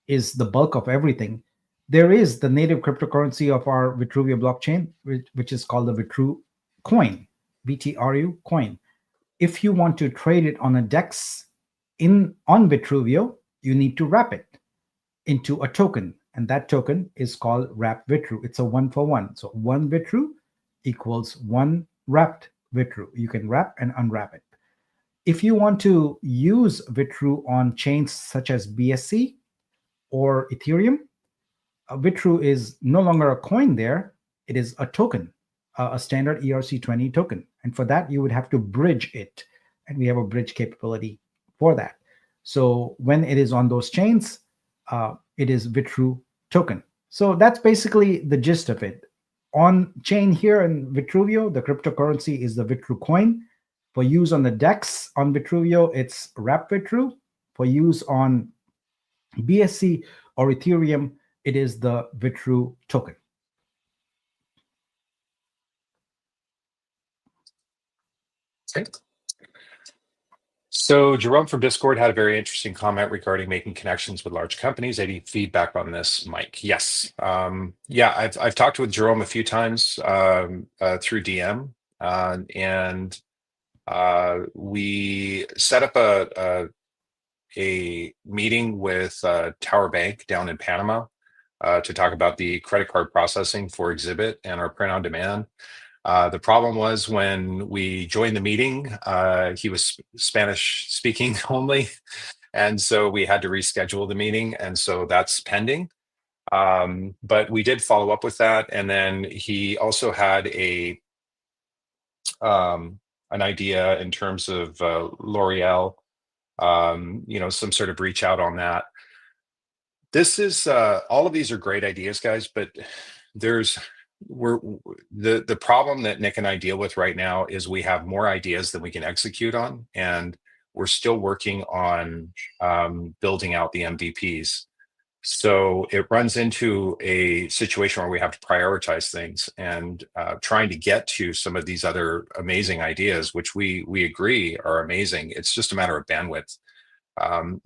S1: is the bulk of everything. There is the native cryptocurrency of our Vitruveo blockchain, which is called the Vitru coin, VTRU coin. If you want to trade it on a DEX on Vitruveo, you need to wrap it into a token, and that token is called wrap Vitru. It's a 1-for-1. So 1 Vitru equals 1 wrapped Vitru. You can wrap and unwrap it. If you want to use Vitru on chains such as BSC or Ethereum, Vitru is no longer a coin there. It is a token, a standard ERC20 token. And for that, you would have to bridge it. And we have a bridge capability for that. So when it is on those chains, it is Vitru token. So that's basically the gist of it. On chain here in Vitruveo, the cryptocurrency is the Vitru coin. For use on the DEX on Vitruveo, it's Wrap Vitru. For use on BSC or Ethereum, it is the Vitru token.
S2: Okay. So Jerome from Discord had a very interesting comment regarding making connections with large companies. Any feedback on this, Mike? Yes. Yeah, I've talked with Jerome a few times through DM, and we set up a meeting with Tower Bank down in Panama to talk about the credit card processing for Exhibit and our print on demand. The problem was when we joined the meeting, he was Spanish speaking only. And so we had to reschedule the meeting. And so that's pending. But we did follow up with that. And then he also had an idea in terms of L'Oreal, some sort of reach out on that. This is all of these are great ideas, guys, but there's the problem that Nick and I deal with right now is we have more ideas than we can execute on, and we're still working on building out the MVPs. So it runs into a situation where we have to prioritize things and trying to get to some of these other amazing ideas, which we agree are amazing. It's just a matter of bandwidth.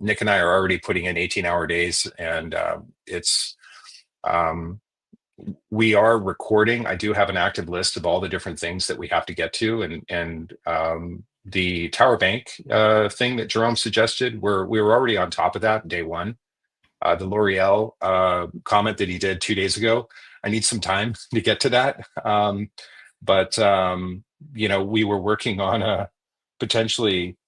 S2: Nick and I are already putting in 18-hour days, and we are recording. I do have an active list of all the different things that we have to get to, and the Tower Bank thing that Jerome suggested, we were already on top of that day one. The L'Oreal comment that he did 2 days ago, I need some time to get to that. But we were working on a potentially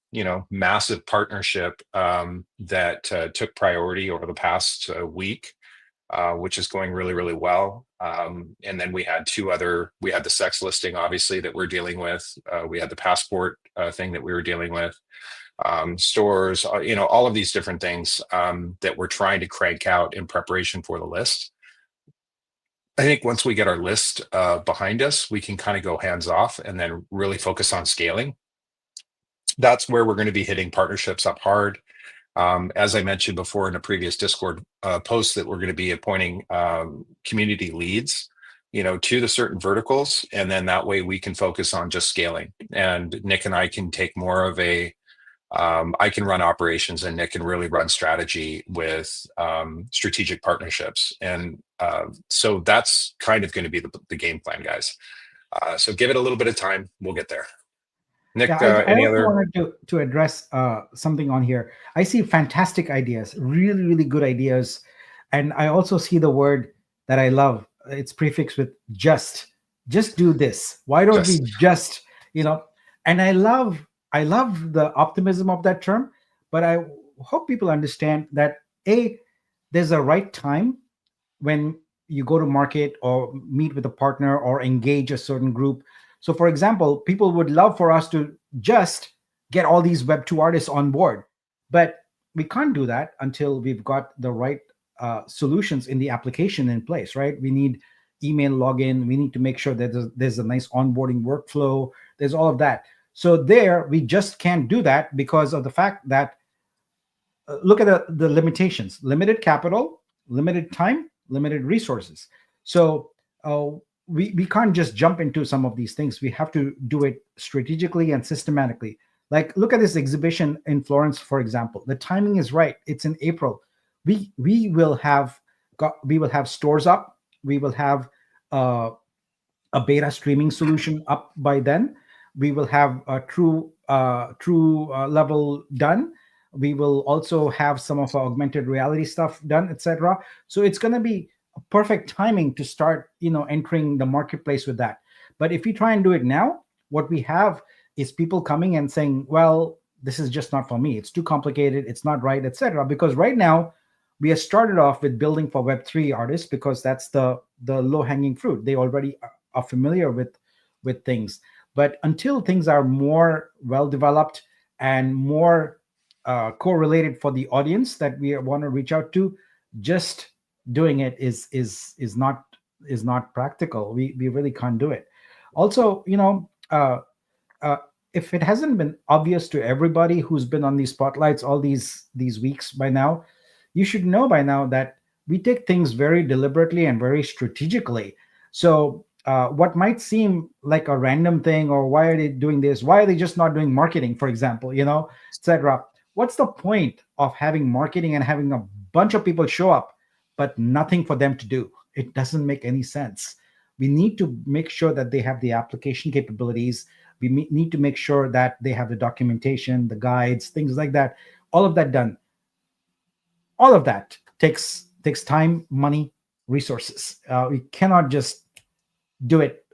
S2: massive partnership that took priority over the past week, which is going really, really well. And then we had we had the sex listing, obviously, that we're dealing with. We had the passport thing that we were dealing with, stores, all of these different things that we're trying to crank out in preparation for the list. I think once we get our list behind us, we can kind of go hands off and then really focus on scaling. That's where we're going to be hitting partnerships up hard. As I mentioned before in a previous Discord post, that we're going to be appointing community leads, to the certain verticals, and then that way we can focus on just scaling. And Nick and I can take more of I can run operations, and Nick can really run strategy with strategic partnerships. And so that's kind of going to be the game plan, guys. So give it a little bit of time. We'll get there. Nick,
S1: Yeah, I
S2: any
S1: also
S2: other?
S1: wanted to address something on here. I see fantastic ideas, really, really good ideas. And I also see the word that I love. It's prefixed with just. Just do this. Why don't we just, and I love the optimism of that term, but I hope people understand that there's a right time when you go to market or meet with a partner or engage a certain group. So, for example, people would love for us to just get all these Web2 artists on board, but we can't do that until we've got the right solutions in the application in place, right? We need email login. We need to make sure that there's a nice onboarding workflow. There's all of that. So there, we just can't do that because of the fact that look at the limitations: limited capital, limited time, limited resources. So we can't just jump into some of these things. We have to do it strategically and systematically. Like, look at this exhibition in Florence, for example. The timing is right. It's in April. We will have stores up. We will have a beta streaming solution up by then. We will have a true level done. We will also have some of our augmented reality stuff done, etc. So it's going to be a perfect timing to start, entering the marketplace with that. But if we try and do it now, what we have is people coming and saying, well, this is just not for me. It's too complicated. It's not right, etc. Because right now we have started off with building for Web3 artists because that's the low-hanging fruit. They already are familiar with things. But until things are more well-developed and more correlated for the audience that we want to reach out to, just doing it is not practical. We really can't do it. Also, uh, if it hasn't been obvious to everybody who's been on these spotlights all these weeks by now, you should know by now that we take things very deliberately and very strategically. So what might seem like a random thing, or why are they doing this, why are they just not doing marketing, for example, etc. What's the point of having marketing and having a bunch of people show up but nothing for them to do? It doesn't make any sense. We need to make sure that they have the application capabilities. We need to make sure that they have the documentation, the guides, things like that, all of that done. All of that takes time, money, resources. We cannot just do it.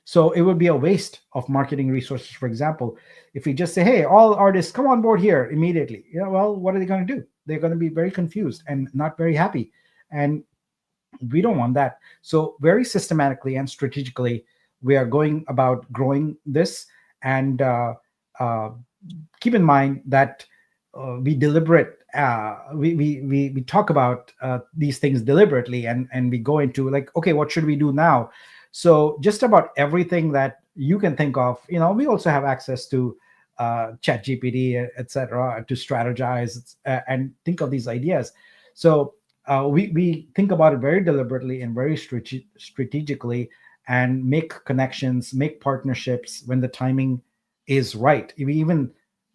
S1: So it would be a waste of marketing resources, for example, if we just say, hey, all artists come on board here immediately. Well, what are they going to do? They're going to be very confused and not very happy. And we don't want that. So very systematically and strategically, we are going about growing this. And uh, keep in mind that we talk about these things deliberately, and we go into like, okay, what should we do now? So just about everything that you can think of, we also have access to chat gpt, etc., to strategize and think of these ideas. So we think about it very deliberately and very strategically, and make connections, make partnerships when the timing is right. We even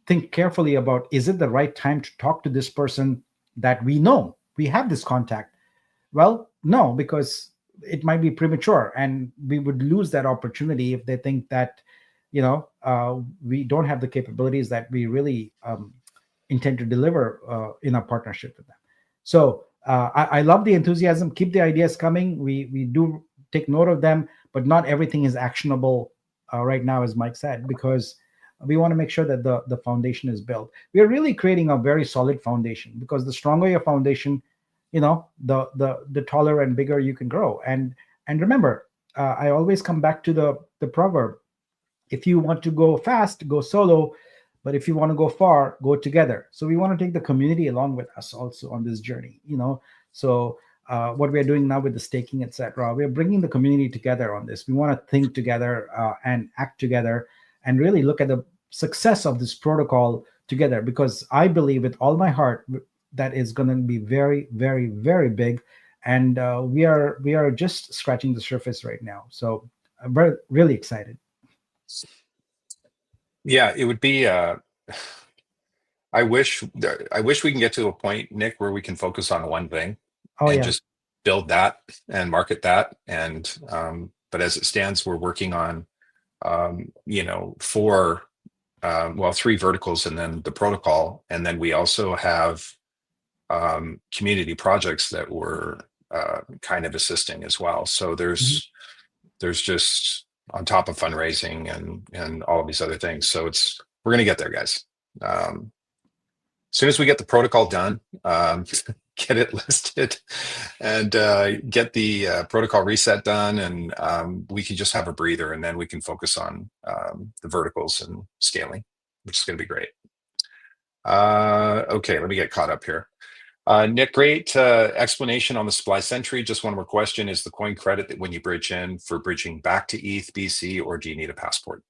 S1: think carefully about, is it the right time to talk to this person that we know we have this contact? Well, no, because it might be premature, and we would lose that opportunity if they think that we don't have the capabilities that we really intend to deliver in a partnership with them. So I love the enthusiasm. Keep the ideas coming. We do take note of them, but not everything is actionable right now, as Mike said, because we want to make sure that the foundation is built. We are really creating a very solid foundation, because the stronger your foundation, the taller and bigger you can grow. And remember, I always come back to the proverb: if you want to go fast, go solo, but if you want to go far, go together. So we want to take the community along with us also on this journey. So what we are doing now with the staking, etc., we are bringing the community together on this. We want to think together and act together, and really look at the success of this protocol together, because I believe with all my heart that is going to be very, very, very big. And we are just scratching the surface right now. So I'm very, really excited.
S2: Yeah, it would be. I wish we can get to a point, Nick, where we can focus on one thing
S1: Oh
S2: and
S1: yeah.
S2: just build that and market that. And but as it stands, we're working on four, well, three verticals, and then the protocol, and then we also have community projects that we're kind of assisting as well. So
S1: Mhm.
S2: there's just on top of fundraising and all of these other things. So we're gonna get there, guys. As soon as we get the protocol done, get it listed, and get the protocol reset done, and we can just have a breather, and then we can focus on the verticals and scaling, which is going to be great. Okay, let me get caught up here. Nick, great explanation on the supply sentry. Just one more question: is the coin credit that when you bridge in for bridging back to ETH, BC, or do you need a passport?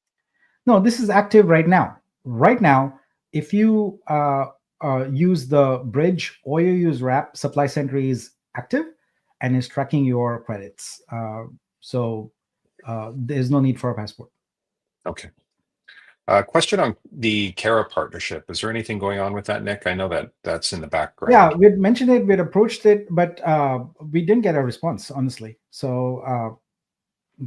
S1: No, this is active right now. Right now, if you use the bridge or you use wrap, supply sentry is active and is tracking your credits. So there's no need for a passport.
S2: Okay. Question on the Kara partnership. Is there anything going on with that, Nick? I know that that's in the
S1: Yeah,
S2: background.
S1: we'd mentioned it, we'd approached it, but we didn't get a response, honestly. So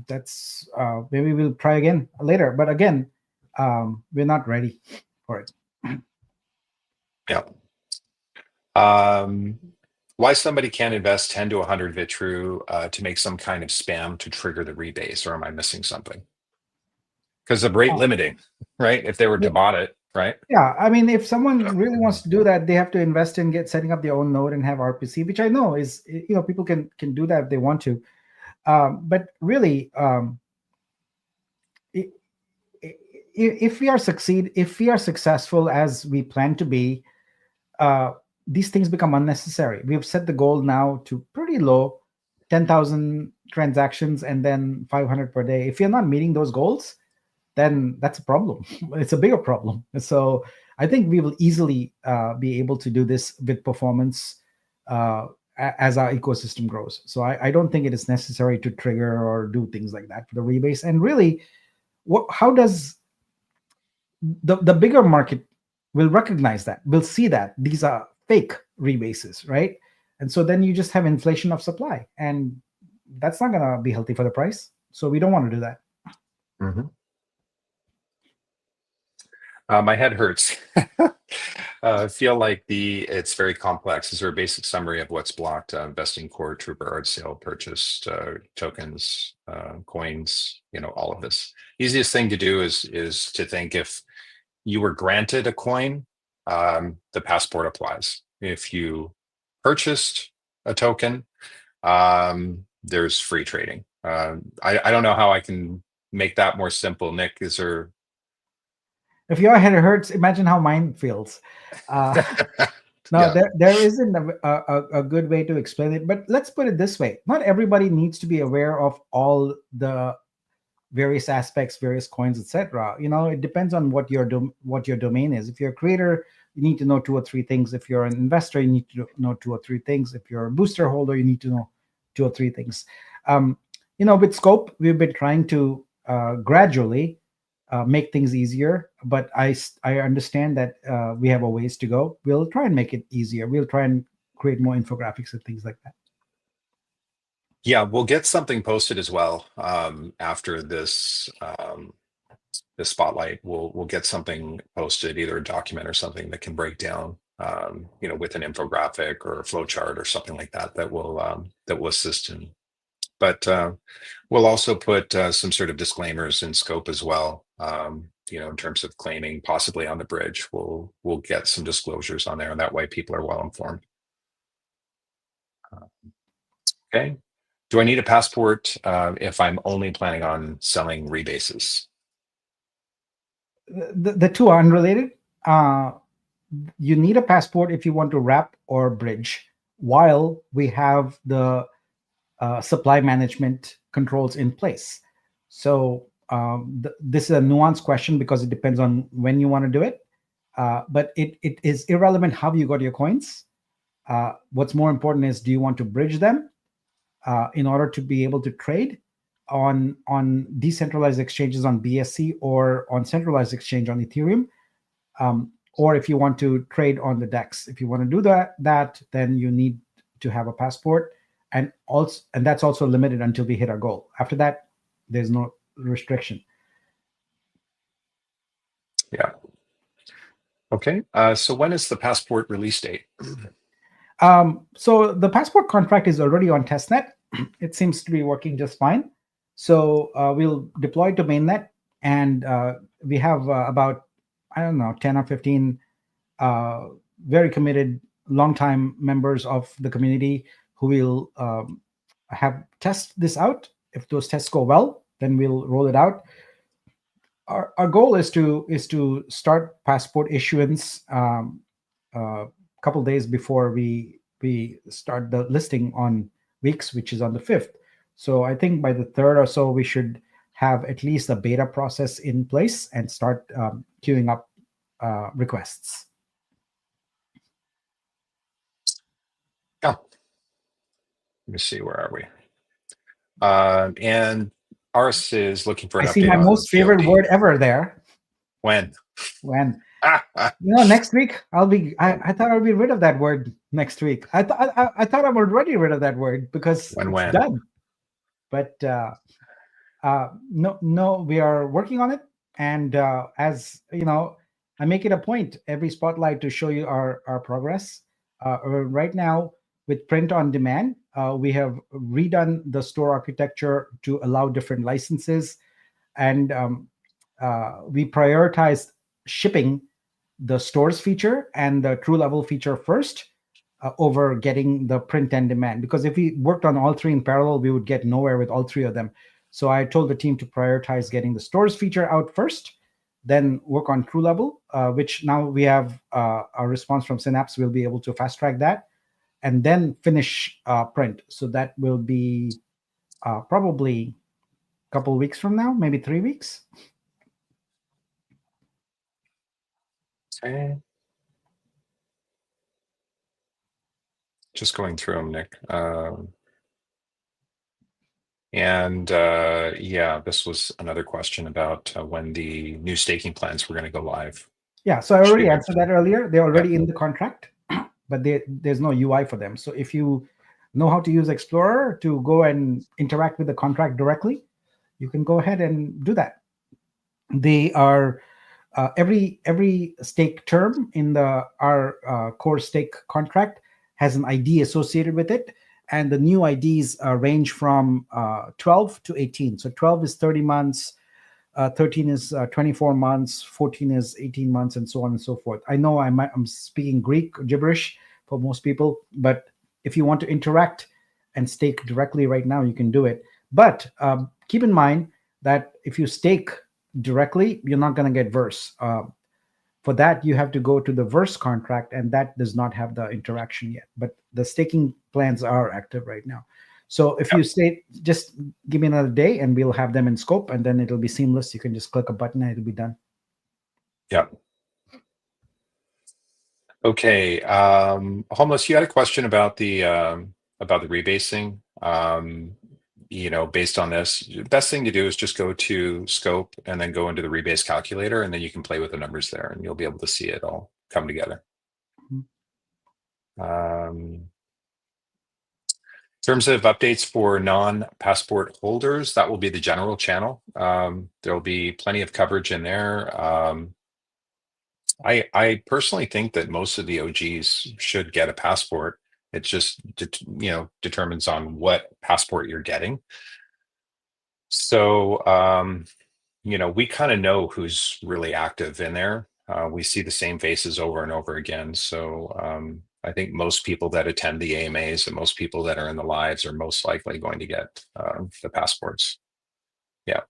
S1: that's maybe we'll try again later. But again, we're not ready for it.
S2: Yeah. Um, why somebody can't invest 10 to 100 Vitru to make some kind of spam to trigger the rebase, or am I missing something? Because the rate
S1: Uh,
S2: limiting, right? If they were to
S1: yeah,
S2: bot it, right?
S1: yeah, I mean, if someone really wants to do that, they have to invest in setting up their own node and have RPC, which I know is, people can do that if they want to. But really, i- if we are successful as we plan to be, these things become unnecessary. We've set the goal now to pretty low, 10,000 transactions and then 500 per day. If you're not meeting those goals, then that's a problem. It's a bigger problem. So I think we will easily be able to do this with performance as our ecosystem grows. So I don't think it is necessary to trigger or do things like that for the rebase. And really, how does the bigger market will recognize that, will see that these are fake rebases, right? And so then you just have inflation of supply, and that's not going to be healthy for the price. So we don't want to do that.
S2: Mm-hmm. My head hurts. I feel like it's very complex. Is there a basic summary of what's blocked? Investing, core, trooper, art sale, purchased, tokens, coins, all of this. Easiest thing to do is to think, if you were granted a coin, the passport applies. If you purchased a token, there's free trading. I don't know how I can make that more simple. Nick, is there?
S1: If your head hurts, imagine how mine feels. No,
S2: Yeah.
S1: there isn't a good way to explain it. But let's put it this way: not everybody needs to be aware of all the various aspects, various coins, etc. It depends on what your domain is. If you're a creator, you need to know 2 or 3 things. If you're an investor, you need to know 2 or 3 things. If you're a booster holder, you need to know 2 or 3 things. With Scope, we've been trying to gradually make things easier, but I understand that we have a ways to go. We'll try and make it easier. We'll try and create more infographics and things like that.
S2: Yeah, we'll get something posted as well after this this spotlight. We'll get something posted, either a document or something that can break down, with an infographic or a flow chart or something like that will assist in. But we'll also put some sort of disclaimers in Scope as well. In terms of claiming possibly on the bridge, we'll get some disclosures on there, and that way people are well informed. Okay. Do I need a passport if I'm only planning on selling rebases?
S1: The two are unrelated. You need a passport if you want to wrap or bridge, while we have the supply management controls in place. So this is a nuanced question because it depends on when you want to do it. But it is irrelevant how you got your coins. What's more important is, do you want to bridge them in order to be able to trade on decentralized exchanges on BSC or on centralized exchange on Ethereum, or if you want to trade on the DEX. If you want to do that, then you need to have a passport, and that's also limited until we hit our goal. After that, there's no restriction.
S2: Yeah. Okay. So when is the passport release date?
S1: So the passport contract is already on testnet. It seems to be working just fine. So we'll deploy to mainnet, and we have about, I don't know, 10 or 15 very committed, long-time members of the community who will have test this out. If those tests go well, then we'll roll it out. Our goal is to start passport issuance a couple days before we start the listing on Weeks, which is on the 5th. So I think by the 3rd or so, we should have at least a beta process in place and start queuing up requests.
S2: Yeah. Let me see, where are we? And Ars is looking for an
S1: I
S2: update.
S1: see my most favorite word ever there.
S2: When?
S1: Next week I thought I'll be rid of that word next week. I thought I'm already rid of that word because it's done. But no, we are working on it. And as you know, I make it a point every spotlight to show you our progress. Right now, with print on demand, we have redone the store architecture to allow different licenses, and we prioritized shipping the stores feature and the true level feature first over getting the print and demand. Because if we worked on all 3 in parallel, we would get nowhere with all 3 of them. So I told the team to prioritize getting the stores feature out first, then work on True Level, which now we have a response from Synapse. We'll be able to fast track that, and then finish print. So that will be probably a couple of weeks from now, maybe 3 weeks.
S2: Okay. Just going through them, Nick. Yeah, this was another question about when the new staking plans were going to go live.
S1: Yeah, so I
S2: Should be
S1: already
S2: good.
S1: answered that earlier. They're already in the contract, but there's no UI for them. So if you know how to use Explorer to go and interact with the contract directly, you can go ahead and do that. They are every stake term in our core stake contract has an ID associated with it, and the new IDs range from 12 to 18. So 12 is 30 months, 13 is 24 months, 14 is 18 months, and so on and so forth. I know I'm speaking Greek gibberish for most people, but if you want to interact and stake directly right now, you can do it. But keep in mind that if you stake directly, you're not going to get verse. For that, you have to go to the verse contract, and that does not have the interaction yet. But the staking plans are active right now. So if you stay, just give me another day and we'll have them in scope, and then it'll be seamless. You can just click a button and it'll be done.
S2: Yeah. Okay. Homeless, you had a question about the rebasing. Based on this, the best thing to do is just go to scope and then go into the rebase calculator, and then you can play with the numbers there and you'll be able to see it all come together. In terms of updates for non-passport holders, that will be the general channel. There'll be plenty of coverage in there. I personally think that most of the OGs should get a passport. It just determines on what passport you're getting. So we kind of know who's really active in there. We see the same faces over and over again. So I think most people that attend the AMAs and most people that are in the lives are most likely going to get the passports. Yeah.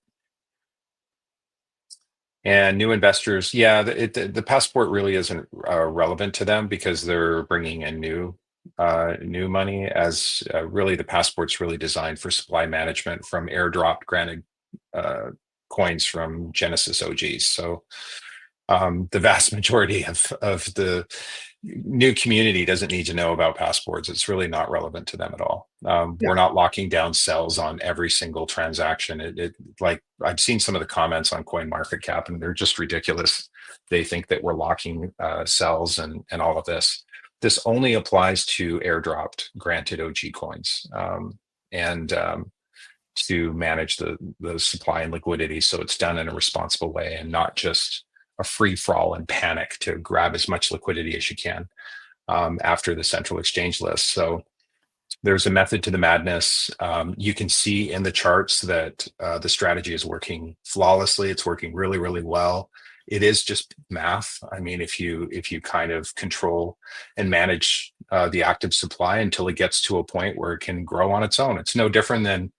S2: And new investors, yeah, the passport really isn't relevant to them because they're bringing in new money. As really the passport's really designed for supply management from airdropped granted coins from Genesis OGs. So the vast majority of the new community doesn't need to know about passports. It's really not relevant to them at all. We're not locking down cells on every single transaction. It like I've seen some of the comments on CoinMarketCap, and they're just ridiculous. They think that we're locking cells and all of this. This only applies to airdropped granted OG coins and to manage the supply and liquidity. So it's done in a responsible way and not just a free for all and panic to grab as much liquidity as you can after the central exchange list. So there's a method to the madness. You can see in the charts that the strategy is working flawlessly. It's working really, really well. It is just math. I mean, if you kind of control and manage the active supply until it gets to a point where it can grow on its own. It's no different than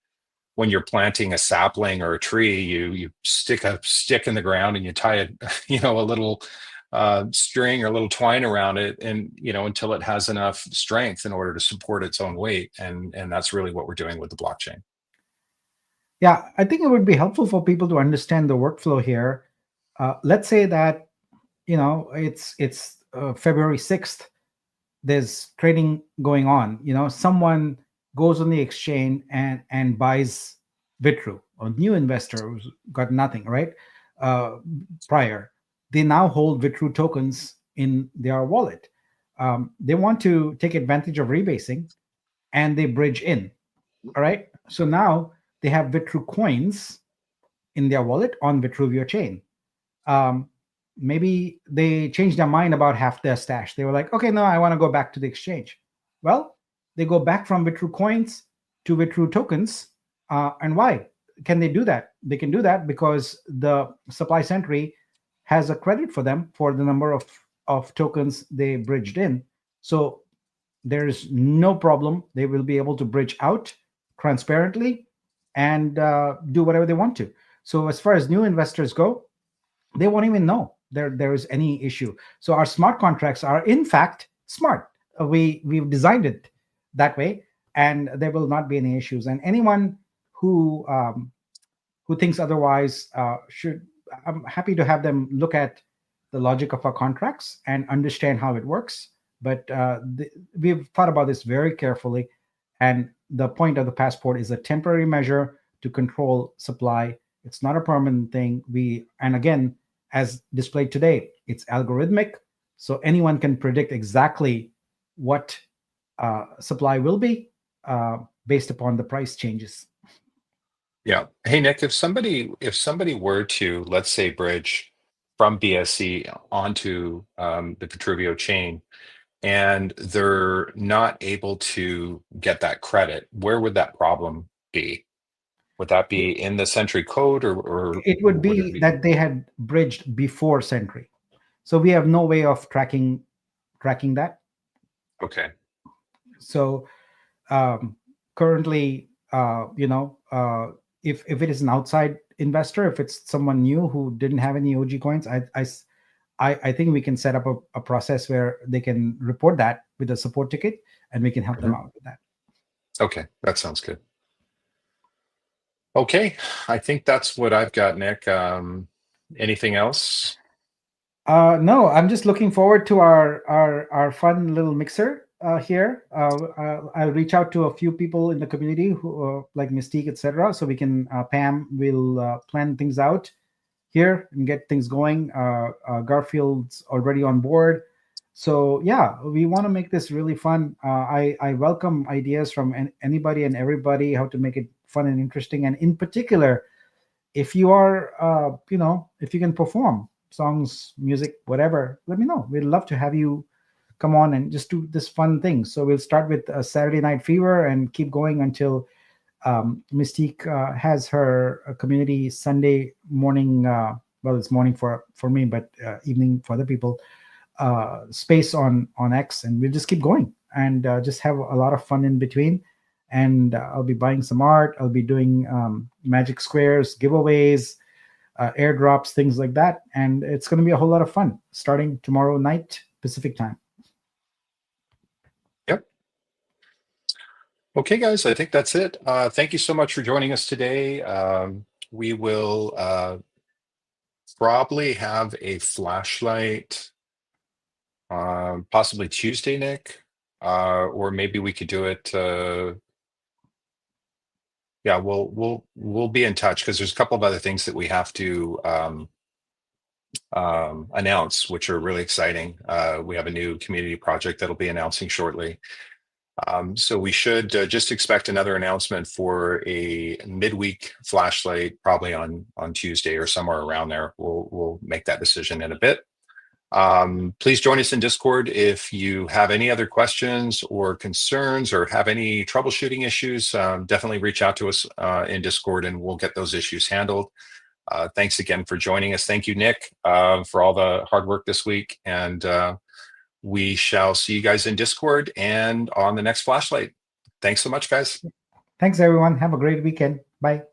S2: when you're planting a sapling or a tree, you stick a stick in the ground and you tie a little string or a little twine around it, and until it has enough strength in order to support its own weight, and that's really what we're doing with the blockchain.
S1: Yeah, I think it would be helpful for people to understand the workflow here. Let's say that it's February 6th. There's trading going on. Someone goes on the exchange and buys Vitru, a new investor who's got nothing, right? Prior, they now hold Vitru tokens in their wallet. They want to take advantage of rebasing, and they bridge in. All right. So now they have Vitru coins in their wallet on Vitruveo chain. Maybe they changed their mind about half their stash. They were like, okay, no, I want to go back to the exchange. Well, they go back from Vitru coins to Vitru tokens. And why can they do that? They can do that because the supply sentry has a credit for them for the number of tokens they bridged in. So there's no problem. They will be able to bridge out transparently and do whatever they want to. So as far as new investors go, they won't even know there is any issue. So our smart contracts are in fact smart. We've designed it that way, and there will not be any issues. And anyone who who thinks otherwise should, I'm happy to have them look at the logic of our contracts and understand how it works. But we've thought about this very carefully, and the point of the passport is a temporary measure to control supply. It's not a permanent thing. And again, as displayed today, it's algorithmic, so anyone can predict exactly what supply will be based upon the price changes.
S2: Yeah. Hey, Nick, if somebody were to, let's say, bridge from BSC onto the Vitruveo chain, and they're not able to get that credit, where would that problem be? Would that be in the Sentry code, or
S1: It would
S2: would it
S1: be
S2: be?
S1: that they had bridged before Sentry, so we have no way of tracking that.
S2: Okay.
S1: So um, currently, if it is an outside investor, if it's someone new who didn't have any OG coins, I think we can set up a process where they can report that with a support ticket, and we can help them
S2: Mhm.
S1: out with that.
S2: Okay, that sounds good. Okay, I think that's what I've got, Nick. Anything else?
S1: No, I'm just looking forward to our fun little mixer here. I'll reach out to a few people in the community who like Mystique, etc., so we can Pam will plan things out here and get things going. Garfield's already on board, so yeah, we want to make this really fun. I welcome ideas from anybody and everybody how to make it fun and interesting, and in particular if you are if you can perform songs, music, whatever, let me know. We'd love to have you come on and just do this fun thing. So we'll start with a Saturday Night Fever and keep going until Mystique has her community Sunday morning, well, it's morning for me, but evening for other people, space on X, and we'll just keep going and just have a lot of fun in between. And I'll be buying some art. I'll be doing magic squares, giveaways, airdrops, things like that, and it's going to be a whole lot of fun starting tomorrow night Pacific time.
S2: Yep. Okay, guys, I think that's it. Thank you so much for joining us today. We will probably have a flashlight, possibly Tuesday, Nick, or maybe we could do it. Yeah, we'll be in touch because there's a couple of other things that we have to announce, which are really exciting. We have a new community project that'll be announcing shortly. So we should just expect another announcement for a midweek flashlight, probably on Tuesday or somewhere around there. We'll make that decision in a bit. Please join us in Discord if you have any other questions or concerns or have any troubleshooting issues. Definitely reach out to us in Discord and we'll get those issues handled. Thanks again for joining us. Thank you, Nick, for all the hard work this week. And we shall see you guys in Discord and on the next flashlight. Thanks so much, guys.
S1: Thanks everyone, have a great weekend. Bye.